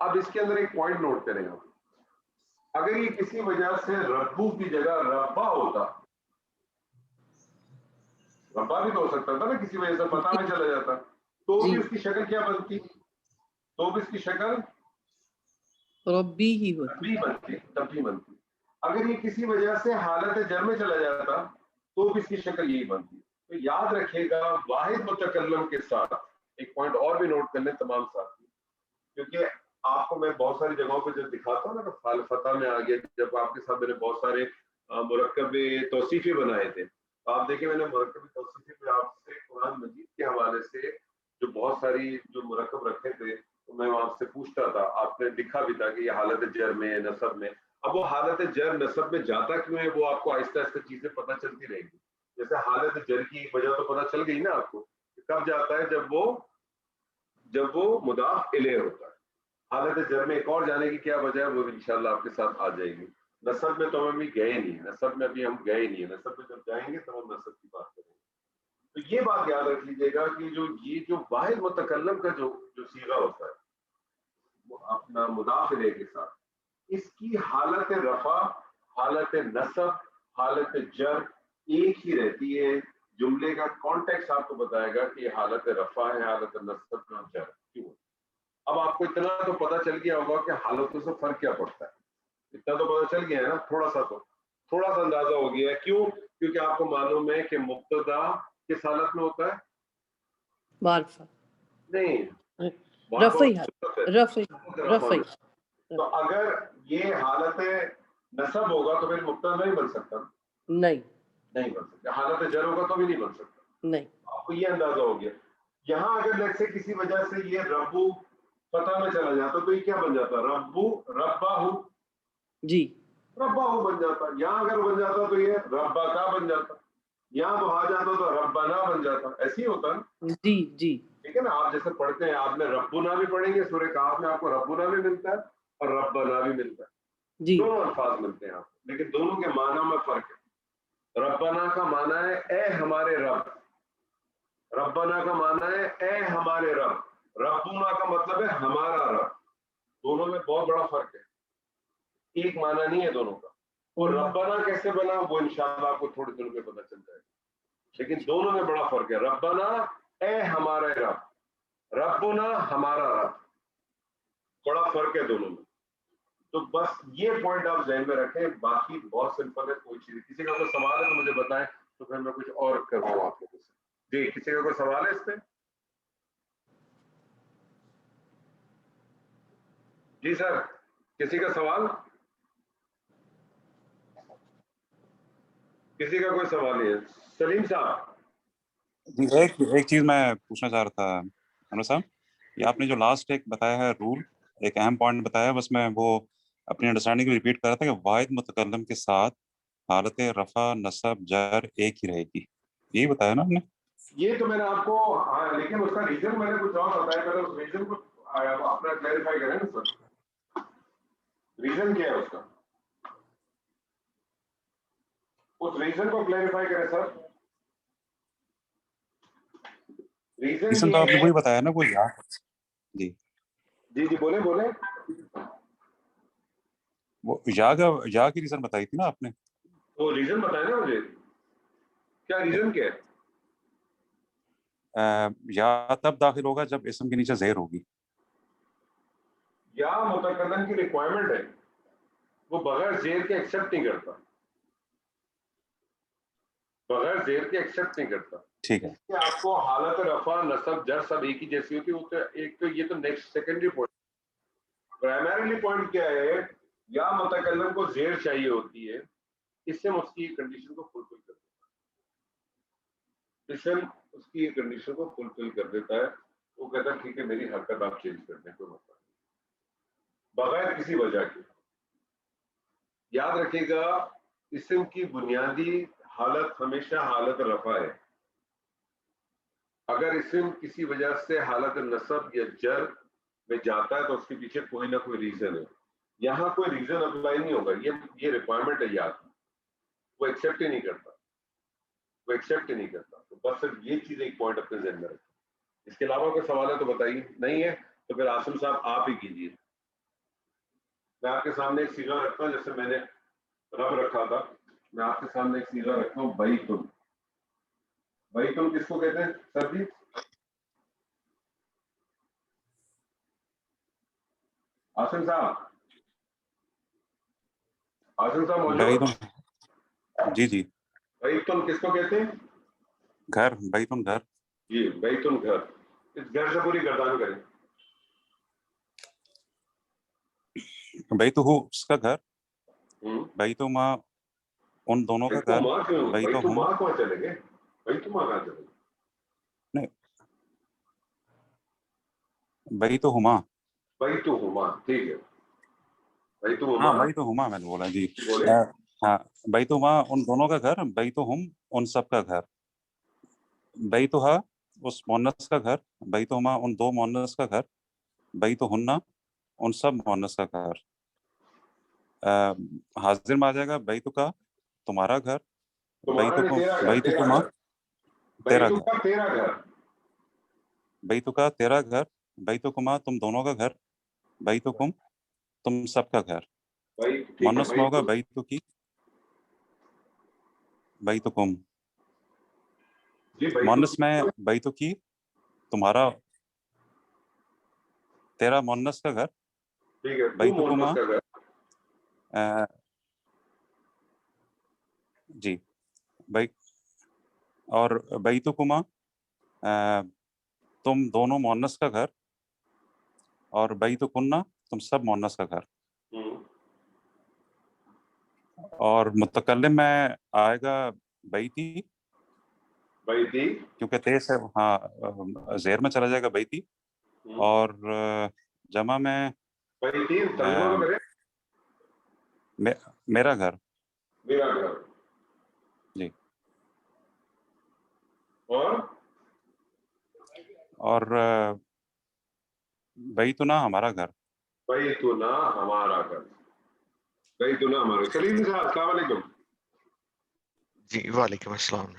اب اس کے اندر ایک پوائنٹ نوٹ کریں آپ, اگر یہ کسی وجہ سے ربو کی جگہ ربا ہوتا, ربا بھی تو ہو سکتا تھا نا, کسی وجہ سے پتہ میں چلا جاتا, تو بھی اس کی شکل کیا بنتی, تو بھی اس کی شکل ربی ہی ہوتی. تب بھی بنتی. اگر یہ کسی وجہ سے حالت جر میں چلا جاتا تو بھی اس کی شکل یہی بنتی. تو یاد رکھیے گا واحد متکلم کے ساتھ ایک پوائنٹ اور بھی نوٹ کر لیں تمام ساتھی, کیونکہ آپ کو میں بہت ساری جگہوں پہ جب دکھاتا ہوں نا کہ فعل فتح میں آگے جب آپ کے ساتھ میں نے بہت سارے مرکب توصیفی بنائے تھے, آپ دیکھیں میں نے مرکب توصیفی پہ آپ سے قرآن مجید کے حوالے سے جو بہت ساری جو مرکب رکھے تھے تو میں آپ سے پوچھتا تھا, آپ نے لکھا بھی تھا کہ یہ حالت جر میں نصب میں. اب وہ حالت جر نصب میں جاتا کیوں ہے وہ آپ کو آہستہ آہستہ چیزیں پتہ چلتی رہیں گی. جیسے حالت جر کی ایک وجہ تو پتہ چل گئی نا آپ کو, کب جاتا ہے جب وہ مضاف الیہ ہوتا ہے. حالت جر میں ایک اور جانے کی کیا وجہ ہے وہ انشاءاللہ آپ کے ساتھ آ جائے گی. نصب میں تو ہم ابھی گئے نہیں, نصب میں ابھی ہم گئے نہیں, نصب میں جب جائیں گے تو ہم نصب کی بات کریں گے. تو یہ بات یاد رکھ لیجیے گا کہ جو واحد متکلم کا جو صیغہ ہوتا ہے وہ اپنا مضاف الیہ کے ساتھ, اس کی حالت رفع, حالت نصب, حالت جر ایک ہی رہتی ہے. جملے کا کانٹیکس آپ کو بتائے گا کہ یہ حالت رفع ہے, حالت نصب کا جر کیوں. اب آپ کو اتنا تو پتہ چل گیا ہوگا کہ حالتوں سے فرق کیا پڑتا ہے, اتنا تو پتہ چل گیا ہے نا, تھوڑا سا اندازہ ہو گیا ہے. کیوں؟ کیونکہ آپ کو معلوم ہے کہ مبتدا کس حالت میں ہوتا ہے, معرفہ نہیں رفعی. تو اگر یہ حالت نصب ہوگا تو پھر مبتدا نہیں بن سکتا, نہیں بن سکتا. حالت جر ہوگا تو بھی نہیں بن سکتا. نہیں. آپ کو یہ اندازہ ہو گیا. یہاں اگر لیٹ سے کسی وجہ سے یہ ربو فتح میں چلا جاتا تو یہ کیا بن جاتا, رباہو جی رباہو بن جاتا. یہاں اگر بن جاتا تو یہ ربا کا بن جاتا, یہاں وہاں جاتا تو ربنا بن جاتا. ایسے ہی ہوتا نا. جی جی ٹھیک ہے نا, آپ جیسے پڑھتے ہیں آپ نے ربنا بھی پڑھیں گے سورہ کہف میں, آپ کو ربنا بھی ملتا ہے اور ربنا بھی ملتا ہے, جی دونوں الفاظ ملتے ہیں آپ کو, لیکن دونوں کے معنی میں فرق ہے. ربنا کا معنی ہے اے ہمارے رب, ربنا کا معنی ہے اے ہمارے رب, ربنا کا مطلب ہے ہمارا رب. دونوں میں بہت بڑا فرق ہے, ایک معنی نہیں ہے دونوں کا. اور ربنا کیسے بنا وہ انشاءاللہ آپ کو تھوڑے دنوں میں پتہ چل جائے گا, لیکن دونوں میں بڑا فرق ہے. ربنا اے ہمارے رب, ربنا ہمارا رب, بڑا فرق ہے دونوں میں. تو بس یہ پوائنٹ آپ ذہن میں رکھیں, باقی بہت سمپل ہے, کوئی چیز. کسی کا کوئی سوال ہے تو مجھے بتائیں, تو پھر میں کچھ اور کرواؤں آپ لوگوں سے. جی کسی کا کوئی سوال ہے اس پہ؟ جی سر, کسی کا سوال, کسی کا کوئی سوال نہیں ہے. سلیم صاحب جی ایک چیز میں پوچھنا چاہ رہا تھا انور صاحب, یہ آپ نے جو لاسٹ ایک بتایا ہے رول, ایک اہم پوائنٹ بتایا, بس میں وہ اپنی انڈرسٹینڈنگ ریپیٹ کر رہا تھا کہ واحد متکلم کے ساتھ حالت رفع نصب جر ایک ہی رہے گی, یہی بتایا نا آپ نے؟ یہ تو میں نے آپ کو, لیکن اس کا ریزن میں نے کچھ اور بتایا, پہلے اس ریزن کو اپنا کلیریفائی کریں نا سر, ریزن کیا ہے اس کا, اس ریزن کو کلیریفائی کریں سر. ریزن تو آپ نے وہی بتایا نا, کوئی جی جی بولیں وہ یا کی ریزن بتائی تھی نا آپ نے, تو ریزن بتائیں نا مجھے, کیا ریزن کیا ہے؟ یا تب داخل ہوگا جب اسم کے نیچے زیر ہوگی. یا متکلم کی ریکوائرمنٹ ہے, وہ بغیر زیر کے ایکسپٹ نہیں کرتا, بغیر زیر کے ایکسپٹ نہیں کرتا. ٹھیک ہے, آپ کو حالت رفع نصب جر سب ایک ہی جیسی ہوتی ہے. ایک تو یہ تو next secondary point. Primarily point کیا ہے, یا متکلم کو زیر چاہیے ہوتی ہے, اس سے اس کی کنڈیشن کو فلفل کر دیتا ہے, اس سے اس کی کنڈیشن کو فلفل کر دیتا ہے. وہ کہتا ہے ٹھیک ہے میری حرکت آپ چینج کر دیں, کوئی مسئلہ نہیں, بغیر کسی وجہ کے. یاد رکھیے گا اسم کی بنیادی حالت ہمیشہ حالت رفع ہے. اگر اسم کسی وجہ سے حالت نصب یا جر میں جاتا ہے تو اس کے پیچھے کوئی نہ کوئی ریزن ہے. یہاں کوئی ریزن اپلائی نہیں ہوگا, یہ ریکوائرمنٹ ہے یاد, وہ ایکسپٹ ہی نہیں کرتا, وہ ایکسپٹ ہی نہیں کرتا. تو بس صرف یہ چیز ایک پوائنٹ اپنے ذہن میں رکھیں. اس کے علاوہ کوئی سوال ہے تو بتائیے, نہیں ہے تو پھر عاصم صاحب آپ ہی کیجیے. میں آپ کے سامنے ایک سیغہ رکھتا ہوں، جیسے میں نے رب رکھا تھا، میں آپ کے سامنے ایک سیغہ رکھتا ہوں بیتن. بیتن کس کو کہتے ہیں سر جی؟ آصم صاحب، آصم صاحب موجود؟ بیتن، جی جی، بیتن کس کو کہتے ہیں؟ گھر، بیتن گھر. جی بیتن گھر. اس گھر سے پوری گردان کریں. بیتو اس کا گھر، بیتو ماں ان دونوں کا بیتو گھر، ماں کیوں؟ بیتو بیتو ہم، ماں کہاں چلے گئے؟ بیتو ماں کہاں چلے گئے؟ نہیں، بیتو ہما، بیتو ہما، ٹھیک ہے. بیتو ہاں ہما بیتو ہما میں نے بولا جی. بولے. ہاں، بیتو ماں ان دونوں کا گھر، بیتو ہم ان سب کا گھر. بیتو ہا اس مونس کا گھر، بیتو ہما ان دو مونس کا گھر، بیتو ہننا ان سب مونس کا گھر. حاضر میں آ جائے گا بیتو کا تمہارا گھر، تمہارا نہیں، تیرا گھر، بیتو تیرا کما گھر. تیرا بیتو گھر، کا تیرا گھر. بیتو کا تیرا گھر، بیتو کما تم دونوں کا گھر، بیتو کم تم سب کا گھر. ٹھیک ہے. مونس میں ہوگا بیتو کی، بیتو کم. جی بیتو مونس میں بیتو کی تمہارا، تیرا مونس کا گھر، ٹھیک ہے. تو بیتو مونس کما کا گھر. جی اور بیتو کما تم دونوں مونس کا گھر، اور بیتو کننا تم سب مونس کا گھر. اور متکلم میں آئے گا بیتی، بیتی کیونکہ تیز ہے، ہاں زیر میں چلا جائے گا بیتی. اور جمع میں بیتی ترجمہ تو کریں. میرا گھر. میرا گھر. جی. اور بیتنا ہمارا گھر. بیتنا ہمارا گھر. بیتنا ہمارا. سلیم صاحب السلام علیکم. جی وعلیکم السلام.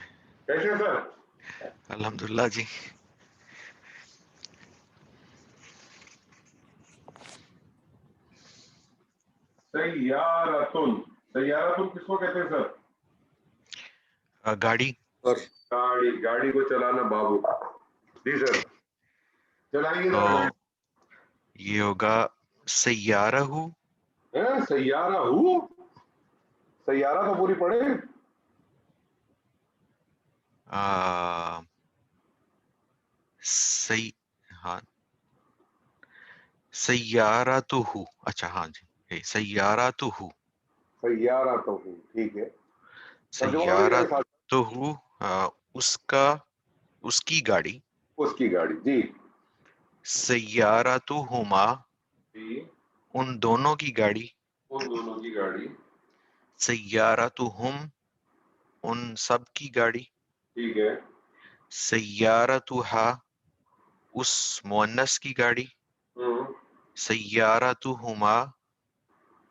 کیسے ہیں سر؟ الحمدللہ جی. سیارتن، سیارتن کس کو کہتے ہیں سر؟ گاڑی. گاڑی. گاڑی کو چلانا بابو. جی سر چلائیے تو ذرا. یہ ہوگا سیارہ ہو. سیارہ ہو. سیارہ تو پوری پڑھے. ہاں سیارہ تو ہو. اچھا ہاں جی سیارہ تو ہو. سیارہ تو ہو، ٹھیک ہے. سیارہ تو ہو اس کا، اس کی گاڑی. اس کی گاڑی. جی. سیارہ تو ہما جی ان دونوں کی گاڑی. ان دونوں کی گاڑی. سیارہ تو ہم ان سب کی گاڑی. ٹھیک ہے. سیارہ تو ہا اس مؤنث کی گاڑی. سیارہ تو ہما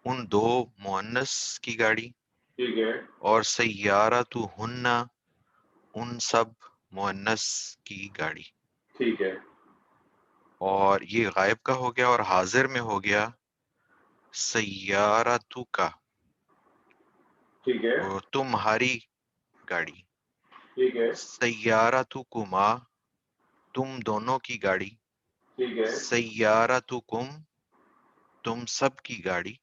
ان دو مؤنث کی گاڑی. ٹھیک ہے. اور سیارہ تو ہننا ان سب مؤنث کی گاڑی. ٹھیک ہے. اور یہ غائب کا ہو گیا، اور حاضر میں ہو گیا سیارتو کا. ٹھیک ہے. اور تمہاری گاڑی. ٹھیک ہے. سیارتو کما تم دونوں کی گاڑی. ٹھیک ہے. سیارتو کم تم سب کی گاڑی.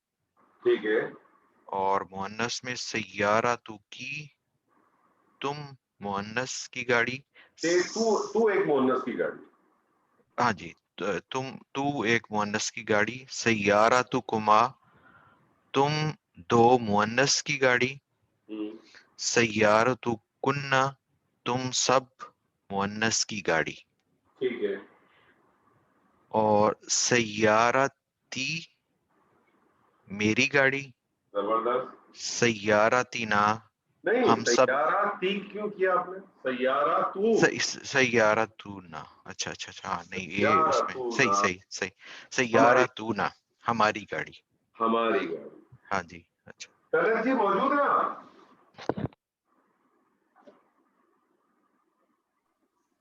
ٹھیک ہے. اور مؤنث میں سیارتو کی تم مؤنث کی گاڑی. تو ایک مؤنث کی گاڑی. ہاں جی تو ایک مؤنث کی گاڑی. سیارتو کما تم دو مؤنث کی گاڑی. سیارتو کننا تم سب مؤنث کی گاڑی. ٹھیک ہے. اور سیارتی میری گاڑی. زبردست. سیارتینا نہیں، ہم سب. سیارہ تی کیوں کیا آپ نے؟ سیارہ تو. سیارتونا. اچھا اچھا اچھا ہاں نہیں یہ اس میں صحیح سیارتونا صحیح صحیح. ہماری سیارتونا ہماری گاڑی. ہماری گاڑی. ہاں جی اچھا. طلعت جی موجود ہیں آپ؟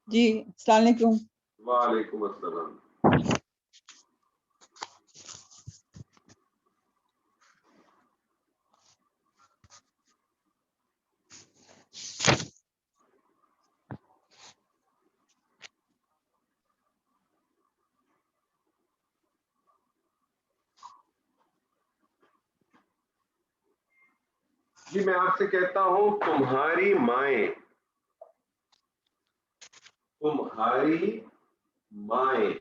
جی السلام علیکم. وعلیکم السلام. جی میں آپ سے کہتا ہوں تمہاری مائیں، تمہاری مائیں،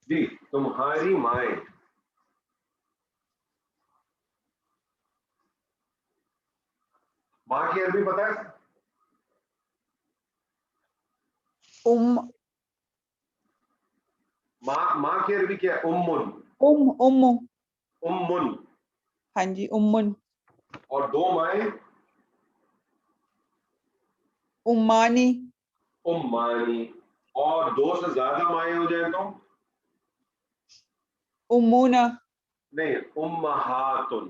جی تمہاری مائیں، ماں کی عربی پتہ ہے؟ ماں کی عربی کیا ہے؟ امن، امن، ہاں جی امن، اور دو مائیں امانی، امانی، اور دو سے زیادہ مائیں ہو جائیں تو امونا، نہیں، امہاتن،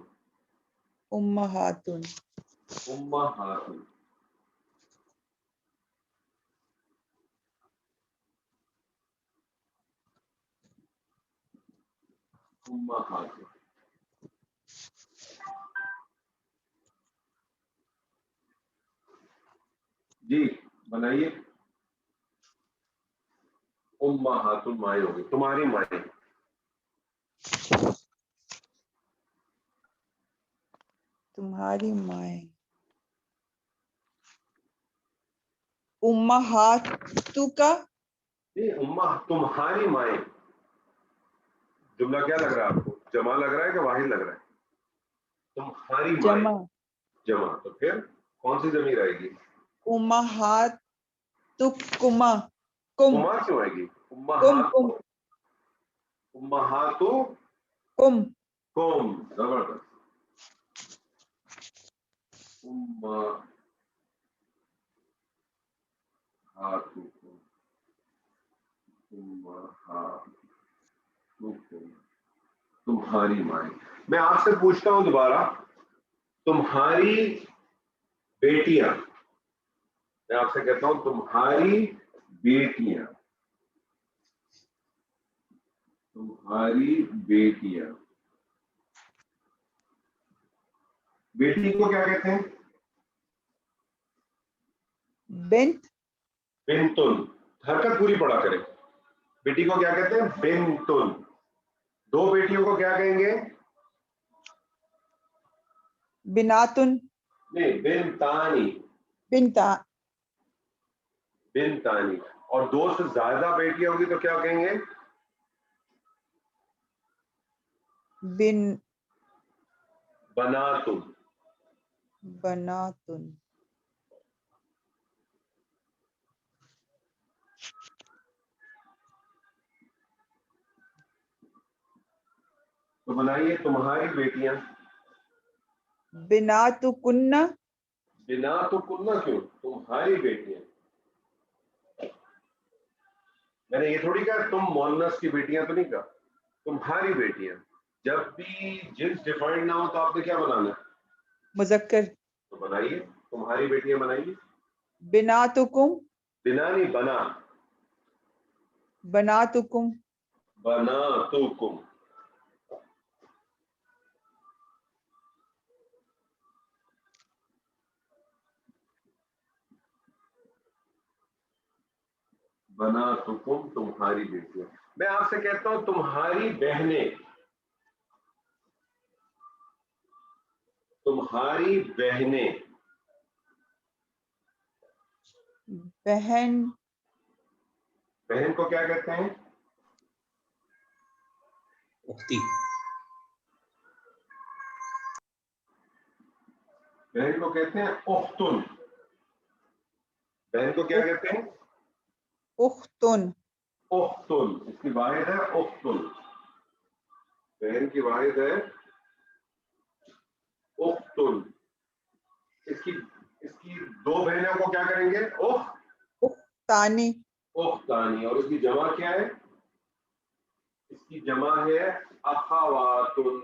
امہاتن، امہاتن، امہاتن۔ جی بنائیے، امہاتن مائیں ہوگی، تمہاری مائیں، تمہاری مائیں، امہاتو کا، جی امہ، تمہاری مائیں، جملہ کیا لگ رہا ہے آپ کو؟ جمع لگ رہا ہے کہ واحد لگ رہا ہے؟ تمہاری مائیں، جمع، جمع، تو پھر کون سی ضمیر آئے گی؟ امہاتو کما، کم، کما کیوں آئے گی؟ کم، کم، امہاتو کم، کم، زبردست، امہاتو کم، امہاتو کم، تمہاری مائیں۔ میں آپ سے پوچھتا ہوں دوبارہ، تمہاری بیٹیاں، میں آپ سے کہتا ہوں تمہاری بیٹیاں، تمہاری بیٹیاں، بیٹی کو کیا کہتے ہیں؟ بنت، بنتن، حرکت پوری پڑا کریں، بیٹی کو کیا کہتے ہیں؟ بنتن۔ دو بیٹیوں کو کیا کہیں گے؟ بناتن، نہیں، بنتانی، بنتا، بنتانی، اور دو سے زیادہ بیٹیاں ہوگی تو کیا کہیں گے؟ بن، بناتن۔ بناتن، تو بنائیے تمہاری بیٹیاں، بناتو کننا، بنا تو کننا کیوں؟ تمہاری بیٹیاں، میں نے یہ تھوڑی کہا تم مؤنث کی بیٹیاں تو نہیں کہا، تمہاری بیٹیاں۔ جب بھی جنس ڈیفائنڈ نہ ہو تو آپ نے کیا بنانا ہے؟ مذکر، تو بنائیے تمہاری بیٹیاں، بنائیے، بناتکم، بنا نہیں، بنا، بناتکم، بناتکم، بناتکم، تمہاری بیٹیاں۔ میں آپ سے کہتا ہوں تمہاری بہنیں، تمہاری بہنیں، بہن، بہن کو کیا کہتے ہیں؟ اختی، بہن کو کہتے ہیں اختن، بہن کو کیا کہتے ہیں؟ اختن، اختن، اس کی واحد ہے اختن، بہن کی واحد ہے اختن۔ اس کی دو بہنوں کو کیا کریں گے؟ اختانی، اختانی، اور اس کی جمع کیا ہے؟ اس کی جمع ہے اخواتن،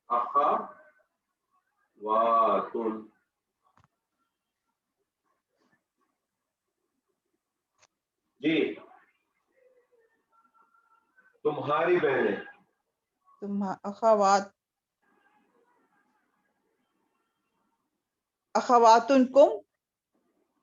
اخواتن۔ جی تمہاری بہنیں، اخوات، اخواتن کم،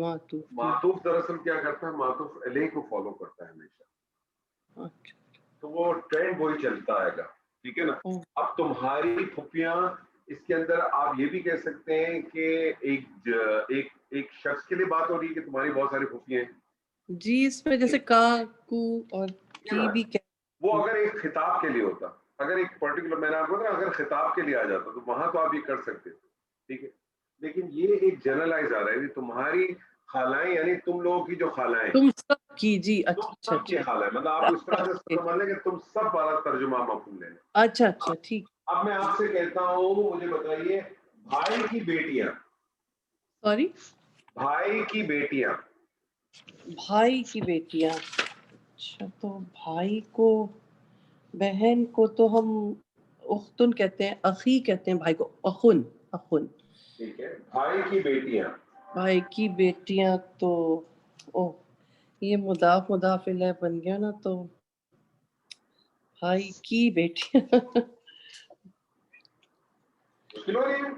معطوف معطوف دراصل کیا کرتا ہے, معطوف علیہ کو فالو کرتا ہے ہمیشہ, اچھا تو وہ ٹرینڈ وہی چلتا آئے گا, ٹھیک ہے نا. اب تمہاری پھپھیاں, اس کے اندر آپ یہ بھی کہہ سکتے ہیں کہ ایک شخص کے لیے بات ہو رہی ہے کہ تمہاری بہت ساری پھپھیاں ہیں. جی, اس میں جیسے کا, کو اور کی بھی وہ اگر ایک خطاب کے لیے ہوتا, اگر ایک پرٹیکولر, میں نے آپ کو بتایا اگر خطاب کے لیے آ جاتا تو وہاں تو آپ یہ کر سکتے, ٹھیک ہے. لیکن یہ ایک جنرلائز آ رہا ہے, تمہاری خالائیں یعنی تم لوگوں کی جو خالائیں, تم سب کی, جی تم اچھا سب کی خالائیں, مطلب آپ اس طرح سے سمجھ لیں کہ تم سب والا ترجمہ مفہوم لے لیں. اچھا اچھا ٹھیک. اب میں آپ سے کہتا ہوں, مجھے بتائیے بھائی کی بیٹیاں, سوری, بھائی کی بیٹیاں, بھائی کی بیٹیاں. اچھا, تو بھائی کو, بہن کو تو ہم اختن کہتے ہیں, اخی کہتے ہیں بھائی کو, اخن, اخن. ٹھیک ہے. بھائی کی بیٹیاں, بھائی کی بیٹیاں تو, او یہ مضاف مضاف الیہ بن گیا نا, تو بھائی کی بیٹیاں مشکل ہو رہی ہے,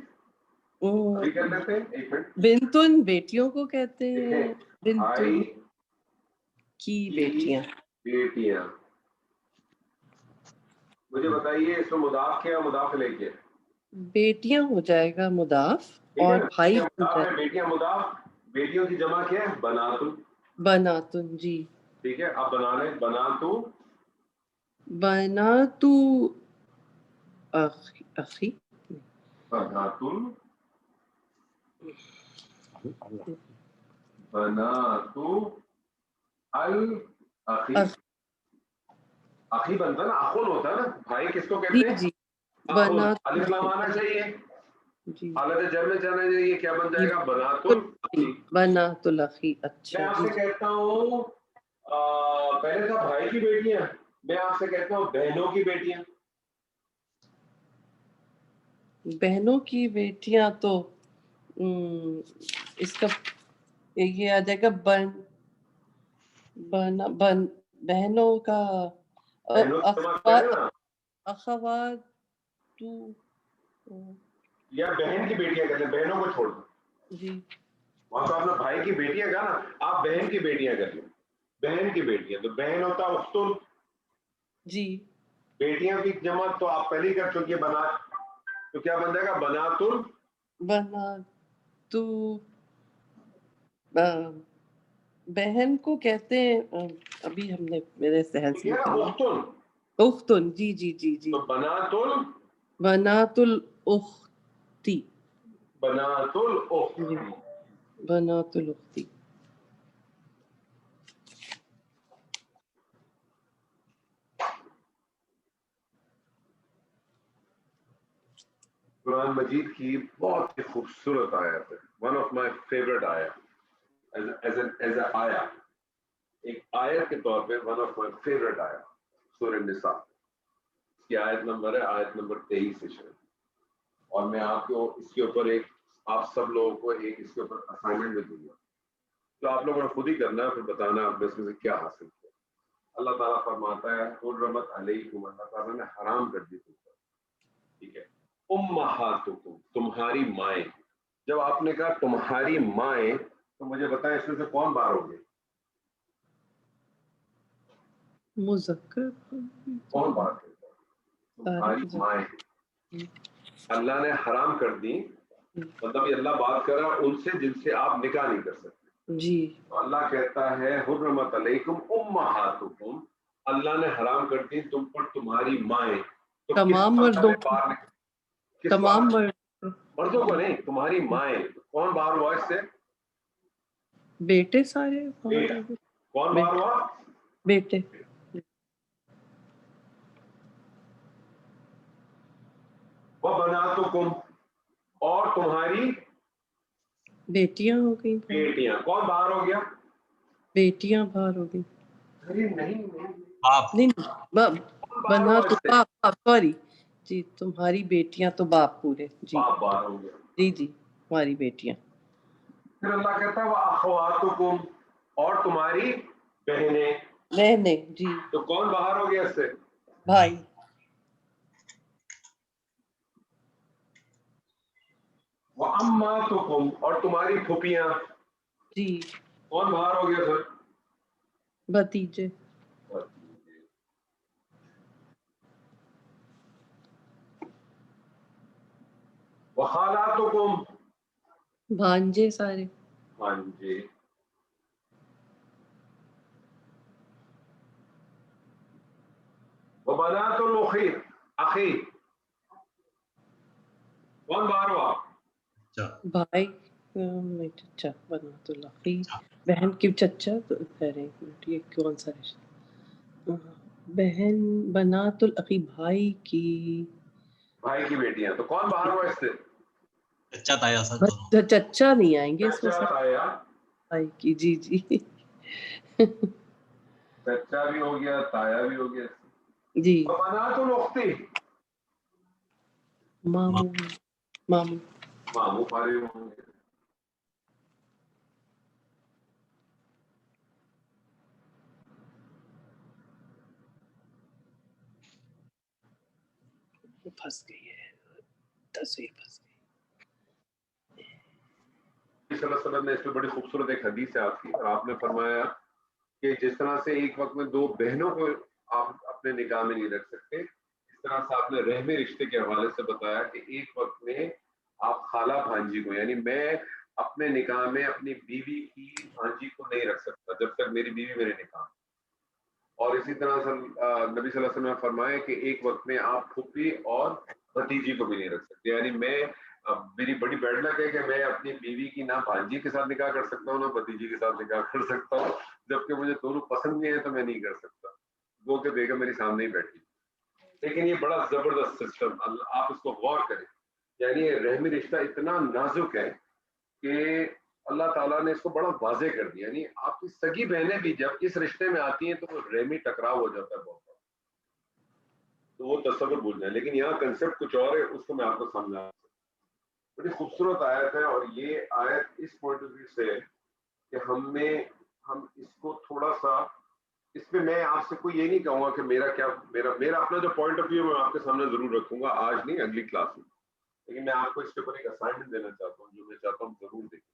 ابھی کر لیتے ہیں, ایک منٹ. بنتن بیٹیوں کو کہتے ہیں, دیکھیں, بنتن بھائی کی بیٹیاں. بیٹیاں, مجھے بتائیے اس میں مضاف کیا, مضاف الیہ کیا؟ بیٹیاں ہو جائے گا مضاف, ٹھیک ہے اور نا, بھائی بیٹیاں ہو مضاف جائے ہے, بیٹیاں مضاف, بیٹیوں کی جمع کیا ہے, بناتن. بناتن, جی. ٹھیک ہے, آپ بنا لیں, بناتو, بناتو اخی, اخی, بناتن, بناتو الاخی. اخی بنتا ہے نا, اخن ہوتا ہے نا, بھائی کس کو جی کہتے ہیں, جی, اخن. بناتو, الف لام آنا چاہیے, جی حالت جر میں جانا چاہیے, کیا بن جائے گا, بنات الاخی. بنات الاخی. میں اچھا آپ جی, سے کہتا ہوں, پہلے تھا بھائی کی بیٹیاں, میں آپ سے کہتا ہوں بہنوں کی بیٹیاں. بہنوں کی بیٹیاں تو اس کا یہ آ جائے گا, بہنوں کا بہنوں کی جمع کیا ہے نا, اخوات تو, یا بہن کی بیٹیاں کہتے ہیں, بہنوں کو چھوڑ دو. جی وہاں تو آپ نے بھائی کی بیٹیاں کہا نا, آپ بہن کی بیٹیاں کر لیں, بہن کی بیٹیاں, تو بہن ہوتا اختن, جی. بیٹیاں کی جمع تو آپ پہلے ہی کر چکی, بنات, تو کیا بن جائے گا, بناتل, بناتو, بہن کو کہتے ہیں, ابھی ہم نے میرے ذہن سے نکل گیا, اختن, اختن, جی جی جی جی, تو بناتل, بنات الاختی, بنات الاخت. جی بنات الاختی. قرآن مجید کی بہت ہی خوبصورت آیت ہے, ون آف مائی فیوریٹ آیا, ایز اے آیا, ایک آیت کے طور پہ ون آف مائی فیوریٹ آیا, سورہ النساء کی آیت نمبر ہے, آیت نمبر 23 سے شروع. اور میں آپ کو اس کے اوپر ایک, آپ سب لوگوں کو ایک اس کے اوپر اسائنمنٹ بھی دوں گا, تو آپ لوگوں نے خود ہی کرنا ہے, پھر بتانا آپ نے اس میں سے کیا حاصل کیا. اللہ تعالیٰ فرماتا ہے, حرمت علیکم, اللہ تعالیٰ نے حرام کر دی تم پر, ٹھیک ہے, امہاتکم, تمہاری مائیں. جب آپ نے کہا تمہاری مائیں, تو مجھے بتائیں اس میں سے کون باہر ہو گئے, مذکر, کون باہر ہو گئے, تمہاری مائیں. اللہ نے حرام کر دی, مطلب یہ اللہ بات کر رہا ان سے جن سے آپ نکاح نہیں کر سکتے. جی, اللہ کہتا ہے حرمت علیکم امہاتکم, اللہ نے حرام کر دی تم پر تمہاری مائیں. تو تمام مردوں کو, تمام مردوں کو نہیں, تمہاری مائیں. کون باہر ہوا اس سے, بیٹے سارے, بیٹا. کون باہر ہوا, بیٹے. وبناتکم, اور تمہاری بیٹیاں ہو گئی, بیٹیاں. کون باہر ہو گیا, بیٹیاں باہر ہو گئی. نہیں, باپ. نہیں, بنا تو باپ, سوری جی, تمہاری بیٹیاں تو باپ پورے, جی باپ باہر ہو گیا. جی جی, تمہاری بیٹیاں. پھر اللہ کہتا ہے واخواتکم, اور تمہاری بہنیں. بہنیں, جی, تو کون باہر ہو گیا اس سے, بھائی. وعماتکم, اور تمہاری پھوپھیاں. جی کون باہر ہو گیا سر؟ بھتیجے. وخالاتکم بھانجے سارے. بھانجے. وبنات الاخی اخی کون باہر ہوا؟ بھائی نہیں چچا. بنات الاخی بہن کی چچا. تو خیر ایک منٹ یہ کون سا رشتہ؟ بہن بنات الاخی بھائی کی بیٹیاں. تو کون باہر ہوا اس سے؟ چچا تایا سر دونوں. چچا نہیں آئیں گے اس میں چچا سر. تایا. بھائی کی. جی جی چچا بھی ہو گیا، تایا بھی ہو گیا. جی. وبنات الاختی ماموں. ماموں. ماموں فارغ ہوں گے. پھنس گئی ہے تصویر پھنس گئی. صلی اللہ علیہ وسلم نے اس میں بڑی خوبصورت ایک حدیث ہے آپ کی، اور آپ نے فرمایا کہ جس طرح سے ایک وقت میں دو بہنوں کو آپ اپنے نکاح میں نہیں رکھ سکتے، اس طرح سے آپ نے رحمی رشتے کے حوالے سے بتایا کہ ایک وقت میں آپ خالہ بھانجی کو، یعنی میں اپنے نکاح میں اپنی بیوی کی بھانجی کو نہیں رکھ سکتا جب تک میری بیوی میرے نکاح. اور اسی طرح سے نبی صلی اللہ علیہ وسلم نے فرمایا کہ ایک وقت میں آپ پھوپھی اور بھتیجی کو بھی نہیں رکھ سکتے. یعنی میں میری بڑی بیڈ لک ہے کہ میں اپنی بیوی کی نہ بھانجی کے ساتھ نکاح کر سکتا ہوں نہ بھتیجی کے ساتھ نکاح کر سکتا ہوں، جبکہ مجھے دونوں پسند نہیں ہے تو میں نہیں کر سکتا، وہ کہ بیگم میری سامنے ہی بیٹھی. لیکن یہ بڑا زبردست سسٹم، آپ اس کو غور کریں. یعنی یہ رحمی رشتہ اتنا نازک ہے کہ اللہ تعالیٰ نے اس کو بڑا واضح کر دیا. یعنی آپ کی سگی بہنیں بھی جب اس رشتے میں آتی ہیں تو وہ رحمی ٹکراؤ ہو جاتا ہے بہت بڑا، تو وہ تصور بھول جائیں. لیکن یہاں کنسیپٹ کچھ اور ہے، اس کو میں آپ کو سمجھا. بڑی خوبصورت آیت ہے، اور یہ آیت اس پوائنٹ آف ویو سے ہے کہ ہم اس کو تھوڑا سا، اس میں میں آپ سے کوئی یہ نہیں کہوں گا کہ میرا اپنا جو پوائنٹ آف ویو میں آپ کے سامنے ضرور رکھوں گا، آج نہیں اگلی کلاس میں. لیکن میں آپ کو اس کے اوپر ایک اسائنمنٹ دینا چاہتا ہوں جو میں چاہتا ہوں ضرور دیکھیں،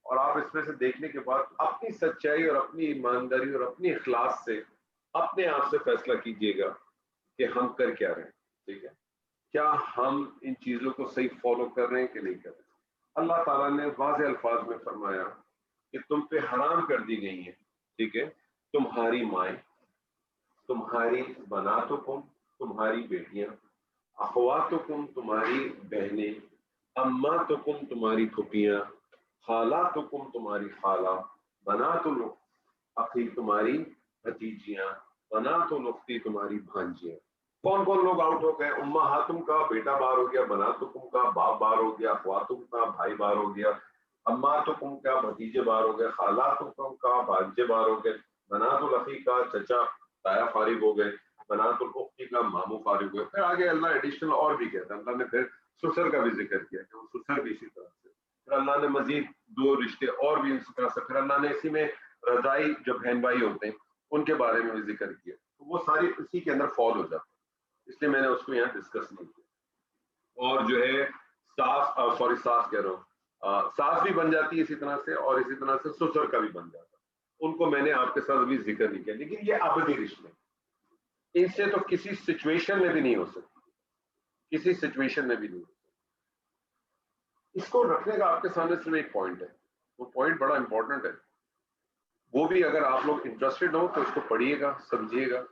اور آپ اس میں سے دیکھنے کے بعد اپنی سچائی اور اپنی ایمانداری اور اپنی اخلاص سے اپنے آپ سے فیصلہ کیجئے گا کہ ہم کر کیا رہے ہیں. ٹھیک ہے، کیا ہم ان چیزوں کو صحیح فالو کر رہے ہیں کہ نہیں کر رہے ہیں. اللہ تعالیٰ نے واضح الفاظ میں فرمایا کہ تم پہ حرام کر دی گئی ہیں، ٹھیک ہے، تمہاری مائیں، تمہاری بناتکم تمہاری بیٹیاں، اخواتکم تمہاری بہنیں، اماتکم تمہاری پھوپھیاں، خالاتکم تمہاری خالہ، بنات الاخی تمہاری بھتیجیاں، بنات الاختی تمہاری بھانجیاں. کون کون لوگ آؤٹ ہو گئے؟ امہاتم کا بیٹا باہر ہو گیا، بناتکم کا باپ باہر ہو گیا، اخواتکم کا بھائی باہر ہو گیا، اماتکم کا بھتیجے باہر ہو گئے، خالاتکم کا بھانجے باہر ہو گئے، بنات الاخی کا چچا تایا فارغ ہو گئے، بنات الاختی کا ماموں فارغ ہوئے. پھر آگے اللہ ایڈیشنل اور بھی کہتا ہے، اللہ نے پھر سسر کا بھی ذکر کیا کہ وہ سسر بھی اسی طرح سے. پھر اللہ نے مزید دو رشتے اور بھی اسی طرح سے، پھر اللہ نے اسی میں رضائی جو بہن بھائی ہوتے ہیں ان کے بارے میں بھی ذکر کیا. تو وہ ساری اسی کے اندر فال ہو جاتی ہے، اس لیے میں نے اس کو یہاں ڈسکس نہیں کیا. اور جو ہے ساس کہہ رہا ہوں، ساس بھی بن جاتی ہے اسی طرح سے، اور اسی طرح سے سسر کا بھی بن جاتا ہے. ان کو میں نے آپ کے ساتھ ابھی ذکر نہیں کیا. لیکن یہ ابدی رشتے، ان سے تو کسی سچویشن میں بھی نہیں ہو سکتی، کسی سچویشن میں بھی نہیں ہو سکتی. اس کو رکھنے کا آپ کے سامنے صرف ایک پوائنٹ ہے، وہ پوائنٹ بڑا امپورٹنٹ ہے. وہ بھی اگر آپ لوگ انٹرسٹڈ ہو تو اس کو پڑھیے گا، سمجھیے گا.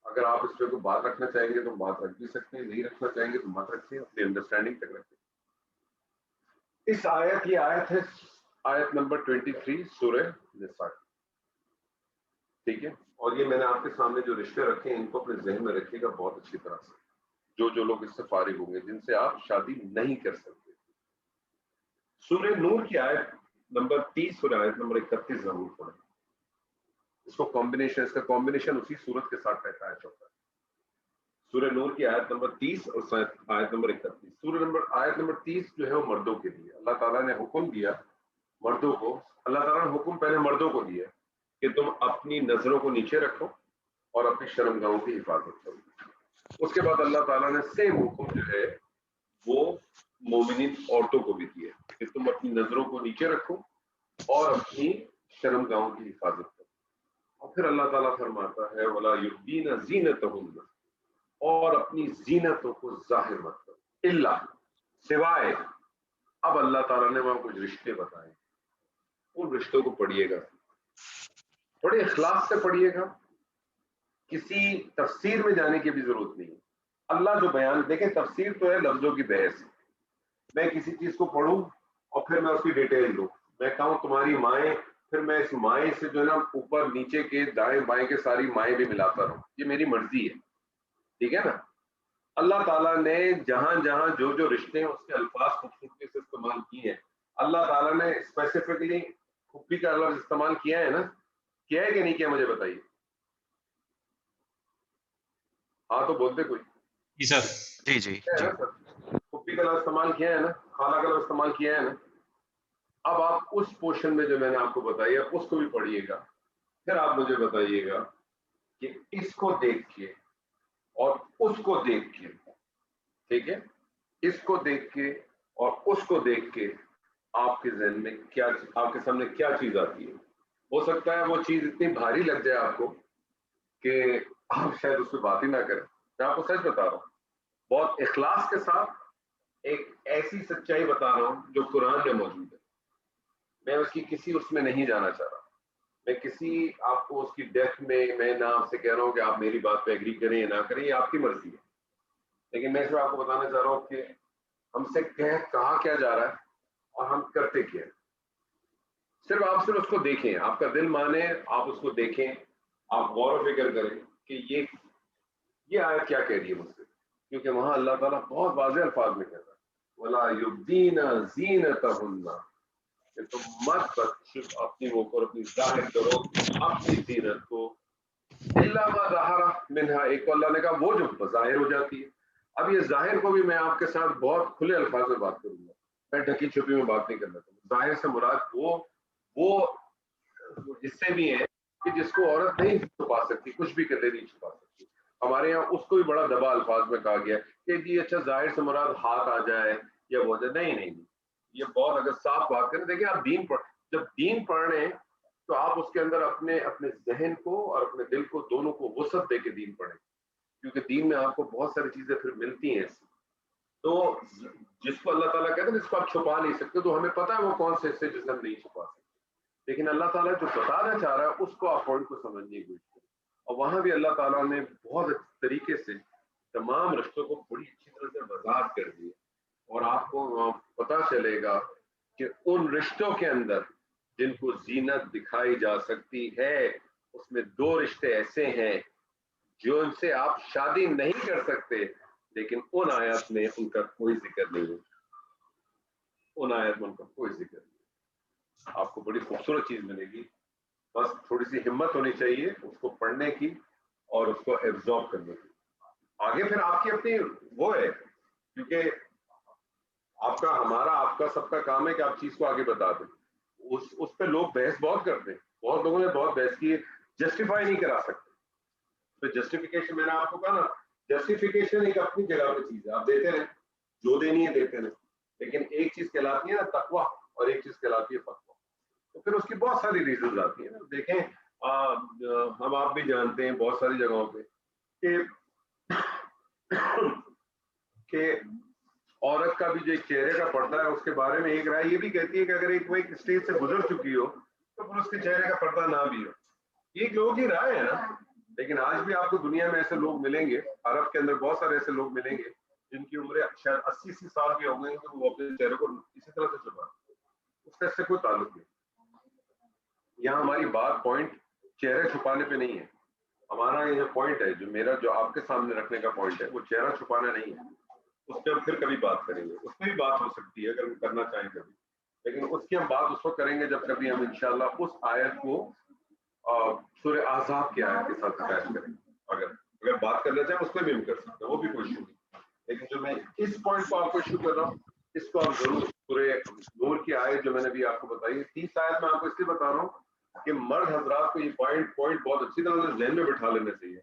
اگر آپ اس پہ کوئی بات رکھنا چاہیں گے تو بات رکھ بھی سکتے ہیں، نہیں رکھنا چاہیں گے تو مت رکھیں، اپنی انڈرسٹینڈنگ تک رکھیں. اس آیت، یہ آیت ہے آیت نمبر 23 سورہ نساء. ٹھیک ہے، اور یہ میں نے آپ کے سامنے جو رشتے رکھے ہیں ان کو اپنے ذہن میں رکھیے گا بہت اچھی طرح سے. جو لوگ اس سے فارغ ہوں گے، جن سے آپ شادی نہیں کر سکتے. سورہ نور کی آیت نمبر 30 اور آیت نمبر 31 ضرور پڑھیں. اس کو کمبینیشن، اس کا کمبینیشن اسی صورت کے ساتھ اٹیچ ہوتا ہے. سورہ نور کی آیت نمبر 30 اور آیت نمبر 31. آیت نمبر 30 جو ہے وہ مردوں کے لیے. اللہ تعالیٰ نے حکم دیا مردوں کو، اللہ تعالیٰ نے حکم پہلے مردوں کو دیا کہ تم اپنی نظروں کو نیچے رکھو اور اپنی شرمگاہوں کی حفاظت کرو. اس کے بعد اللہ تعالیٰ نے سیم حکم جو ہے وہ مومنین عورتوں کو بھی دیا کہ تم اپنی نظروں کو نیچے رکھو اور اپنی شرمگاہوں کی حفاظت کرو. اور پھر اللہ تعالیٰ فرماتا ہے وَلَا يُبْدِينَ زِينَتَهُنَّ، اور اپنی زینتوں کو ظاہر مت کرو، الا سوائے. اب اللہ تعالیٰ نے وہاں کچھ رشتے بتائے، ان رشتوں کو پڑھیے گا، بڑے اخلاص سے پڑھیے گا، کسی تفسیر میں جانے کی بھی ضرورت نہیں ہے. اللہ جو بیان، دیکھیں تفسیر تو ہے لفظوں کی بحث. میں کسی چیز کو پڑھوں اور پھر میں اس کی ڈیٹیل دوں، میں کہوں تمہاری مائیں، پھر میں اس مائیں سے جو ہے نا اوپر نیچے کے دائیں بائیں کے ساری مائیں بھی ملاتا رہوں، یہ میری مرضی ہے. ٹھیک ہے نا. اللہ تعالیٰ نے جہاں جہاں جو جو رشتے ہیں اس کے الفاظ خوبصورتی سے استعمال کیے ہیں. اللہ تعالیٰ نے اسپیسیفکلی پھپھی کا لفظ استعمال کیا ہے نا، کیا ہے کہ نہیں کیا؟ مجھے بتائیے. ہاں تو بولتے کوئی. جی سر. جی جی جی. پھپھی کا لفظ استعمال کیا ہے نا، خالہ کا لفظ استعمال کیا ہے نا. اب آپ اس پورشن میں جو میں نے آپ کو بتائی ہے اس کو بھی پڑھیے گا، پھر آپ مجھے بتائیے گا کہ اس کو دیکھ کے اور اس کو دیکھ کے، ٹھیک ہے، اس کو دیکھ کے اور اس کو دیکھ کے آپ کے ذہن میں کیا، آپ کے سامنے کیا چیز آتی ہے. ہو سکتا ہے وہ چیز اتنی بھاری لگ جائے آپ کو کہ آپ شاید اس پہ بات ہی نہ کریں. میں آپ کو سچ بتا رہا ہوں، بہت اخلاص کے ساتھ ایک ایسی سچائی بتا رہا ہوں جو قرآن میں موجود ہے. میں اس کی کسی اس میں نہیں جانا چاہ رہا، میں کسی آپ کو اس کی ڈیپتھ میں نہ آپ سے کہہ رہا ہوں کہ آپ میری بات پہ ایگری کریں یا نہ کریں، یہ آپ کی مرضی ہے. لیکن میں صرف آپ کو بتانا چاہ رہا ہوں کہ ہم سے کہا کیا جا رہا ہے اور ہم کرتے کیا ہے. صرف اس کو دیکھیں، آپ کا دل مانے، آپ اس کو دیکھیں، آپ غور و فکر کریں کہ یہ آیت کیا کہہ رہی ہے مجھ سے. کیونکہ وہاں اللہ تعالیٰ بہت واضح الفاظ میں کہتا ہے وَلَا يُبْدِينَ زِينَتَهُنَّ، کہ تم مت صرف اپنی وہ کرو، اپنی ظاہر کرو اپنی زینت کو، الا ما ظہر منہا، ایک تو اللہ نے کہا وہ جو ظاہر ہو جاتی ہے. اب یہ ظاہر کو بھی میں آپ کے ساتھ بہت کھلے الفاظ میں بات کروں گا، میں ڈھکی چھپی میں بات نہیں کرنا چاہتا. ظاہر سے مراد وہ حصے بھی ہیں کہ جس کو عورت نہیں چھپا سکتی، کچھ بھی کرے نہیں چھپا سکتی. ہمارے یہاں اس کو بھی بڑا دبا الفاظ میں کہا گیا کہ جی اچھا ظاہر سے مراد ہاتھ آ جائے یا وہ جائے. نہیں، یہ بہت اگر صاف بات کریں. دیکھیں آپ جب دین پڑھ رہے ہیں تو آپ اس کے اندر اپنے ذہن کو اور اپنے دل کو دونوں کو وسعت دے کے دین پڑھیں، کیونکہ دین میں آپ کو بہت ساری چیزیں پھر ملتی ہیں. تو جس کو اللہ تعالیٰ کہتے ہیں جس کو آپ چھپا نہیں سکتے، تو ہمیں پتہ ہے وہ کون سے حصے جسے ہم نہیں چھپا سکتے. لیکن اللہ تعالیٰ جو بتانا چاہ رہا ہے اس کو آپ پوائنٹ کو سمجھنے کی کوشش کریں. اور وہاں بھی اللہ تعالیٰ نے بہت اچھے طریقے سے تمام رشتوں کو بڑی اچھی طرح سے وضاحت کر دی، اور آپ کو پتہ چلے گا کہ ان رشتوں کے اندر جن کو زینت دکھائی جا سکتی ہے، اس میں 2 رشتے ایسے ہیں جو ان سے آپ شادی نہیں کر سکتے، لیکن ان آیات میں ان کا کوئی ذکر نہیں ہے. ان آیات میں ان کا کوئی ذکر نہیں. آپ کو بڑی خوبصورت چیز ملے گی، بس تھوڑی سی ہمت ہونی چاہیے اس کو پڑھنے کی اور اس کو ایبزارب کرنے کی. آگے پھر آپ کی اپنی وہ ہے، کیونکہ آپ کا سب کا کام ہے کہ آپ چیز کو آگے بتا دیں. اس پہ لوگ بحث بہت کرتے ہیں، بہت لوگوں نے بہت بحث کی ہے، جسٹیفائی نہیں کرا سکتے. تو جسٹیفیکیشن میں نے آپ کو کہا نا، جسٹیفیکیشن ایک اپنی جگہ پہ چیز ہے، آپ دیتے رہیں جو دینی ہے دیتے رہیں، لیکن ایک چیز کہلاتی ہے نا تقویٰ اور ایک چیز کہلاتی ہے فتویٰ. تو پھر اس کی بہت ساری ریزنز آتی ہیں. دیکھیں ہم آپ بھی جانتے ہیں بہت ساری جگہوں پہ کہ عورت کا بھی جو ایک چہرے کا پردہ ہے اس کے بارے میں ایک رائے یہ بھی کہتی ہے کہ اگر ایک اسٹیج سے گزر چکی ہو تو پھر اس کے چہرے کا پردہ نہ بھی ہو. یہ لوگوں کی رائے ہے نا. لیکن آج بھی آپ کو دنیا میں ایسے لوگ ملیں گے، عرب کے اندر بہت سارے ایسے لوگ ملیں گے جن کی عمریں شاید 80 سال کی ہو گئی کہ وہ اپنے چہرے کو اسی طرح سے چھپا، اس کا اس سے کوئی تعلق نہیں. یہاں ہماری بات پوائنٹ چہرے چھپانے پہ نہیں ہے. ہمارا یہ جو پوائنٹ ہے، جو آپ کے سامنے رکھنے کا پوائنٹ ہے، وہ چہرہ چھپانا نہیں ہے. اس پہ ہم پھر کبھی بات کریں گے، اس پہ بھی بات ہو سکتی ہے اگر ہم کرنا چاہیں کبھی، لیکن اس کی ہم بات اس وقت کریں گے جب کبھی ہم انشاءاللہ اس آیت کو سورہ احزاب کی آیت کے ساتھ اٹیچ کریں گے. اگر بات کرنا چاہیں اس پہ بھی ہم کر سکتے ہیں، وہ بھی کوئی ایشو نہیں. لیکن جو میں اس پوائنٹ کو آپ کو ایشو کر رہا ہوں، اس کو آپ ضرور سورہ نور کی آیت جو میں نے بھی آپ کو بتائی 30 آیت میں آپ کو اس لیے بتا رہا ہوں کہ مرد حضرات کو یہ پوائنٹ بہت اچھی طرح سے ذہن میں بٹھا لینا چاہیے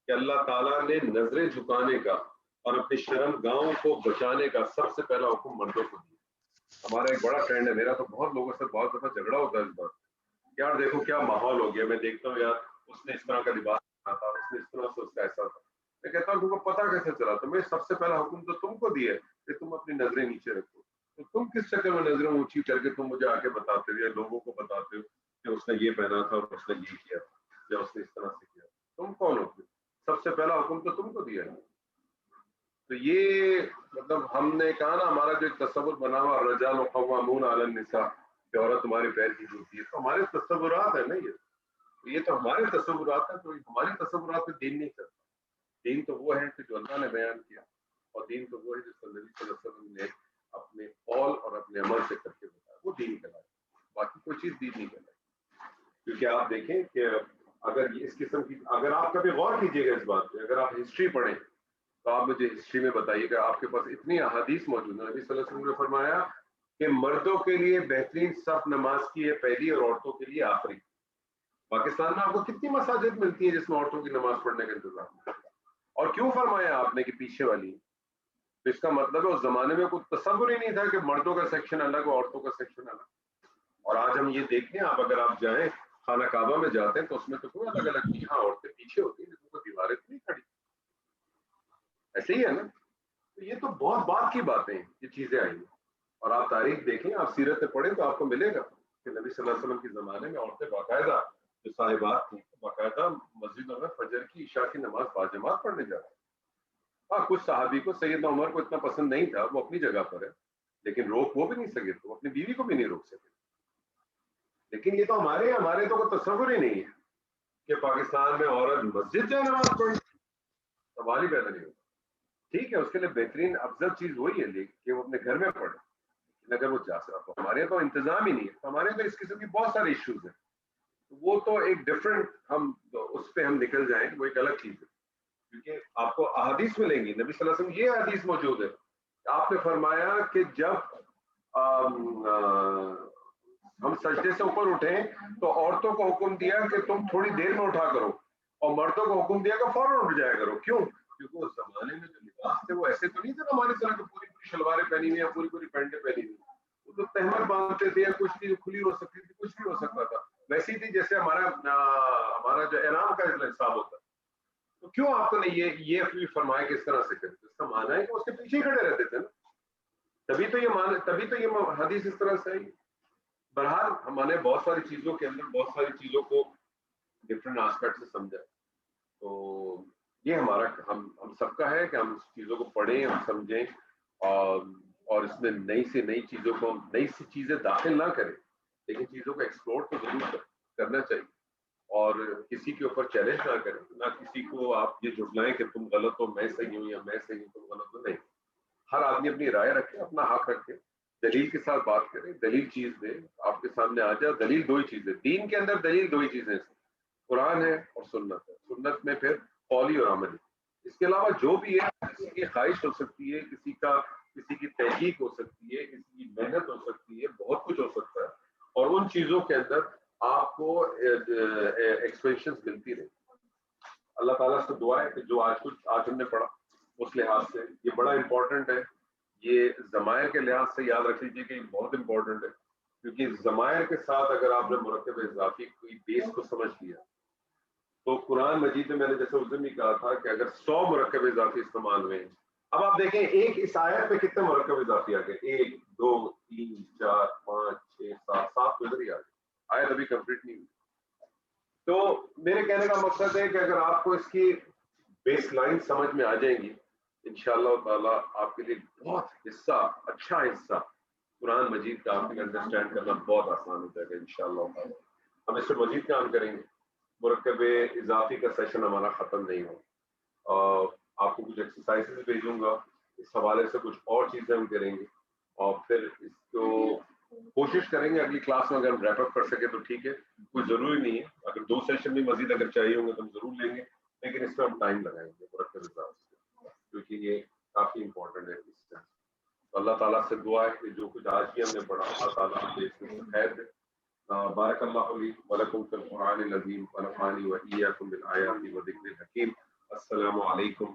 کہ اللہ تعالیٰ نے نظریں جھکانے کا اور اپنی شرم گاہوں کو بچانے کا سب سے پہلا حکم مردوں کو دیا. ہمارا ایک بڑا ٹرینڈ ہے، میرا تو بہت لوگوں سے بہت دفعہ جھگڑا ہوتا ہے اس بات، یار دیکھو کیا ماحول ہو گیا، میں دیکھتا ہوں یار اس نے اس طرح کا لباس پہنا تھا، اس نے اس طرح سے اس کا ایسا تھا. میں کہتا ہوں تم کو پتا کیسے چلا؟ تو میں سب سے پہلا حکم تو تم کو دیا ہے کہ تم اپنی نظریں نیچے رکھو. تو تم کس چکر میں نظریں اونچی کر کے تم مجھے آ کے بتاتے ہو یا لوگوں کو بتاتے ہو کہ اس نے یہ پہنا تھا اور اس نے یہ کیا تھا یا اس نے اس طرح سے کیا؟ تم کون ہو؟ سب سے پہلا حکم تو تم کو دیا ہے. تو یہ مطلب ہم نے کہا نا ہمارا جو تصور بنا ہوا رجال و قوامون علی النساء کہ عورت تمہارے پیر کی جوتی ہے، تو ہمارے تصورات ہیں نا یہ تو ہمارے تصورات ہیں. تو ہمارے تصورات میں دین نہیں کرتا. دین تو وہ ہے کہ جو اللہ نے بیان کیا، اور دین تو وہ ہے جس کو نبی صلی اللہ علیہ وسلم نے اپنے قول اور اپنے عمل سے کر کے بتایا، وہ دین کہلاتا ہے. باقی کوئی چیز دین نہیں کہلاتی. کیونکہ آپ دیکھیں کہ اگر اس قسم کی، اگر آپ کبھی غور کیجیے گا اس بات پہ، اگر آپ ہسٹری پڑھیں تو آپ مجھے ہسٹری میں بتائیے گا، آپ کے پاس اتنی احادیث موجود ہیں. نبی صلی اللہ علیہ وسلم نے فرمایا کہ مردوں کے لیے بہترین صف نماز کی ہے پہلی اور عورتوں کے لیے آخری. پاکستان میں آپ کو کتنی مساجد ملتی ہیں جس میں عورتوں کی نماز پڑھنے کا انتظام ہے؟ اور کیوں فرمایا آپ نے کہ پیچھے والی؟ تو اس کا مطلب ہے اس زمانے میں کوئی تصور ہی نہیں تھا کہ مردوں کا سیکشن الگ اور عورتوں کا سیکشن الگ. اور آج ہم یہ دیکھیں، آپ اگر آپ جائیں خانہ کعبہ میں جاتے ہیں تو اس میں تو کوئی الگ الگ نہیں، ہاں عورتیں پیچھے ہوتی ہیں لیکن کوئی دیواریں تو نہیں کھڑی، ایسے ہی ہے نا. تو یہ تو بہت بات کی باتیں ہیں، یہ چیزیں آئی ہیں. اور آپ تاریخ دیکھیں، آپ سیرتیں پڑھیں تو آپ کو ملے گا کہ نبی صلی اللہ علیہ وسلم کے زمانے میں عورتیں باقاعدہ جو صاحبات تھیں باقاعدہ مسجدوں میں فجر کی عشاء کی نماز باجماعت پڑھنے جاتے. ہاں کچھ صحابی کو سیدنا عمر کو اتنا پسند نہیں تھا، وہ اپنی جگہ پر ہے، لیکن روک وہ بھی نہیں سکے تھے، وہ اپنی بیوی کو بھی نہیں روک سکے. لیکن یہ تو ہمارے تو کوئی تصور ہی نہیں ہے کہ پاکستان میں عورت مسجد جائے نماز پڑھے، سوال ہی پیدا نہیں ہوتا. ٹھیک ہے، اس کے لیے بہترین افضل چیز وہی ہے کہ وہ اپنے گھر میں پڑھے، لیکن اگر وہ جا سکتا تو ہمارے تو انتظام ہی نہیں ہے. ہمارے تو اس قسم کی بہت سارے ایشوز ہیں، وہ تو ایک ڈفرینٹ، ہم اس پہ ہم نکل جائیں وہ ایک الگ چیز ہے. کیونکہ آپ کو احادیث ملیں گی، نبی صلی اللہ علیہ وسلم یہ حدیث موجود ہے، آپ نے فرمایا کہ جب ہم سجدے سے اوپر اٹھیں تو عورتوں کو حکم دیا کہ تم تھوڑی دیر میں اٹھا کرو، اور مردوں کو حکم دیا کہ فوراً اٹھ جایا کرو. کیوں؟ کیونکہ اس زمانے میں جو لباس تھے وہ ایسے تو نہیں تھے ہماری طرح کہ پوری پوری شلواریں پہنی ہوئی یا پوری پوری پینٹیں پہنی ہوئی. وہ تو تہمت باندھتے تھے، یا کچھ چیز کھلی ہو سکتی تھی، کچھ بھی ہو سکتا تھا. ویسی تھی جیسے ہمارا جو احرام کا حساب ہوتا ہے. تو کیوں آپ کو نے یہ فرمایا کہ اس طرح سے کرتے؟ اس کا معنی ہے کہ اس کے پیچھے کھڑے رہتے تھے نا، تبھی تو یہ حدیث اس طرح سے آئی. بہرحال ہم نے بہت ساری چیزوں کے اندر بہت ساری چیزوں کو ڈفرینٹ آسپیکٹ سے سمجھا. تو یہ ہمارا ہم سب کا ہے کہ ہم اس چیزوں کو پڑھیں اور سمجھیں، اور اس میں نئی سے نئی چیزوں کو، نئی سی چیزیں داخل نہ کریں، لیکن چیزوں کو ایکسپلور تو ضرور کرنا چاہیے. اور کسی کے اوپر چیلنج نہ کریں، نہ کسی کو آپ یہ جھٹلائیں کہ تم غلط ہو، میں صحیح ہوں، یا میں صحیح ہوں تم غلط ہو. نہیں، ہر آدمی اپنی رائے رکھے، اپنا حق رکھے، دلیل کے ساتھ بات کرے، دلیل چیز دے آپ کے سامنے آ جائے. دلیل دو ہی چیزیں، دین کے اندر دلیل دو ہی چیزیں، قرآن ہے اور سنت ہے. سنت میں پھر قولی اور عملی. اس کے علاوہ جو بھی ہے، کسی کی خواہش ہو سکتی ہے، کسی کی تحقیق ہو سکتی ہے، کسی کی محنت ہو سکتی ہے، بہت کچھ ہو سکتا ہے. اور ان چیزوں کے اندر آپ کو ایکسپریشنز ملتی رہے. اللہ تعالیٰ سے دعا ہے کہ جو آج ہم نے پڑھا اس لحاظ سے یہ بڑا امپورٹنٹ ہے. یہ ضمائر کے لحاظ سے یاد رکھ لیجیے کہ یہ بہت امپورٹنٹ ہے، کیونکہ ضمائر کے ساتھ اگر آپ نے مرکب اضافی کوئی بیس کو سمجھ لیا تو قرآن مجید میں نے جیسے اس دن بھی کہا تھا کہ اگر 100 مرکب اضافی استعمال ہوئے، اب آپ دیکھیں ایک اس آیت میں کتنے مرکب اضافی آ گئے، 1 2 3 4 5 6 7 تو ادھر ہی آ گئے. آیت ابھی کمپلیٹ نہیں ہوئی. تو میرے کہنے کا مقصد ہے کہ اگر آپ کو اس کی بیس لائن سمجھ میں آ جائیں گی، انشاءاللہ تعالیٰ آپ کے لیے بہت اچھا حصہ قرآن مجید کا آپ کے انڈرسٹینڈ کرنا بہت آسان ہو جائے گا انشاءاللہ تعالیٰ. ہم اس پر مزید کام کریں گے. مرکب اضافی کا سیشن ہمارا ختم نہیں ہو. آپ کو کچھ ایکسرسائز بھیجوں گا، اس حوالے سے کچھ اور چیزیں ہم کریں گے، اور پھر اس کو کوشش کریں گے اگلی کلاس میں اگر ہم ریپ اپ کر سکے تو ٹھیک ہے. کوئی ضروری نہیں ہے، اگر 2 سیشن بھی مزید اگر چاہیے ہوں گے تو ہم ضرور لیں گے، لیکن اس میں ہم ٹائم لگائیں گے مرکب اضافی، کیونکہ یہ کافی امپورٹنٹ ہے. اس سے اللہ تعالیٰ سے دعا ہے کہ جو کچھ آج بھی ہم نے پڑھا اللہ تعالیٰ ہمیں اس میں خیر دے. بارک اللہ لی ولکم فی القرآن العظیم ونفعنی وإیاکم بالآیات والذکر الحکیم. السلام علیکم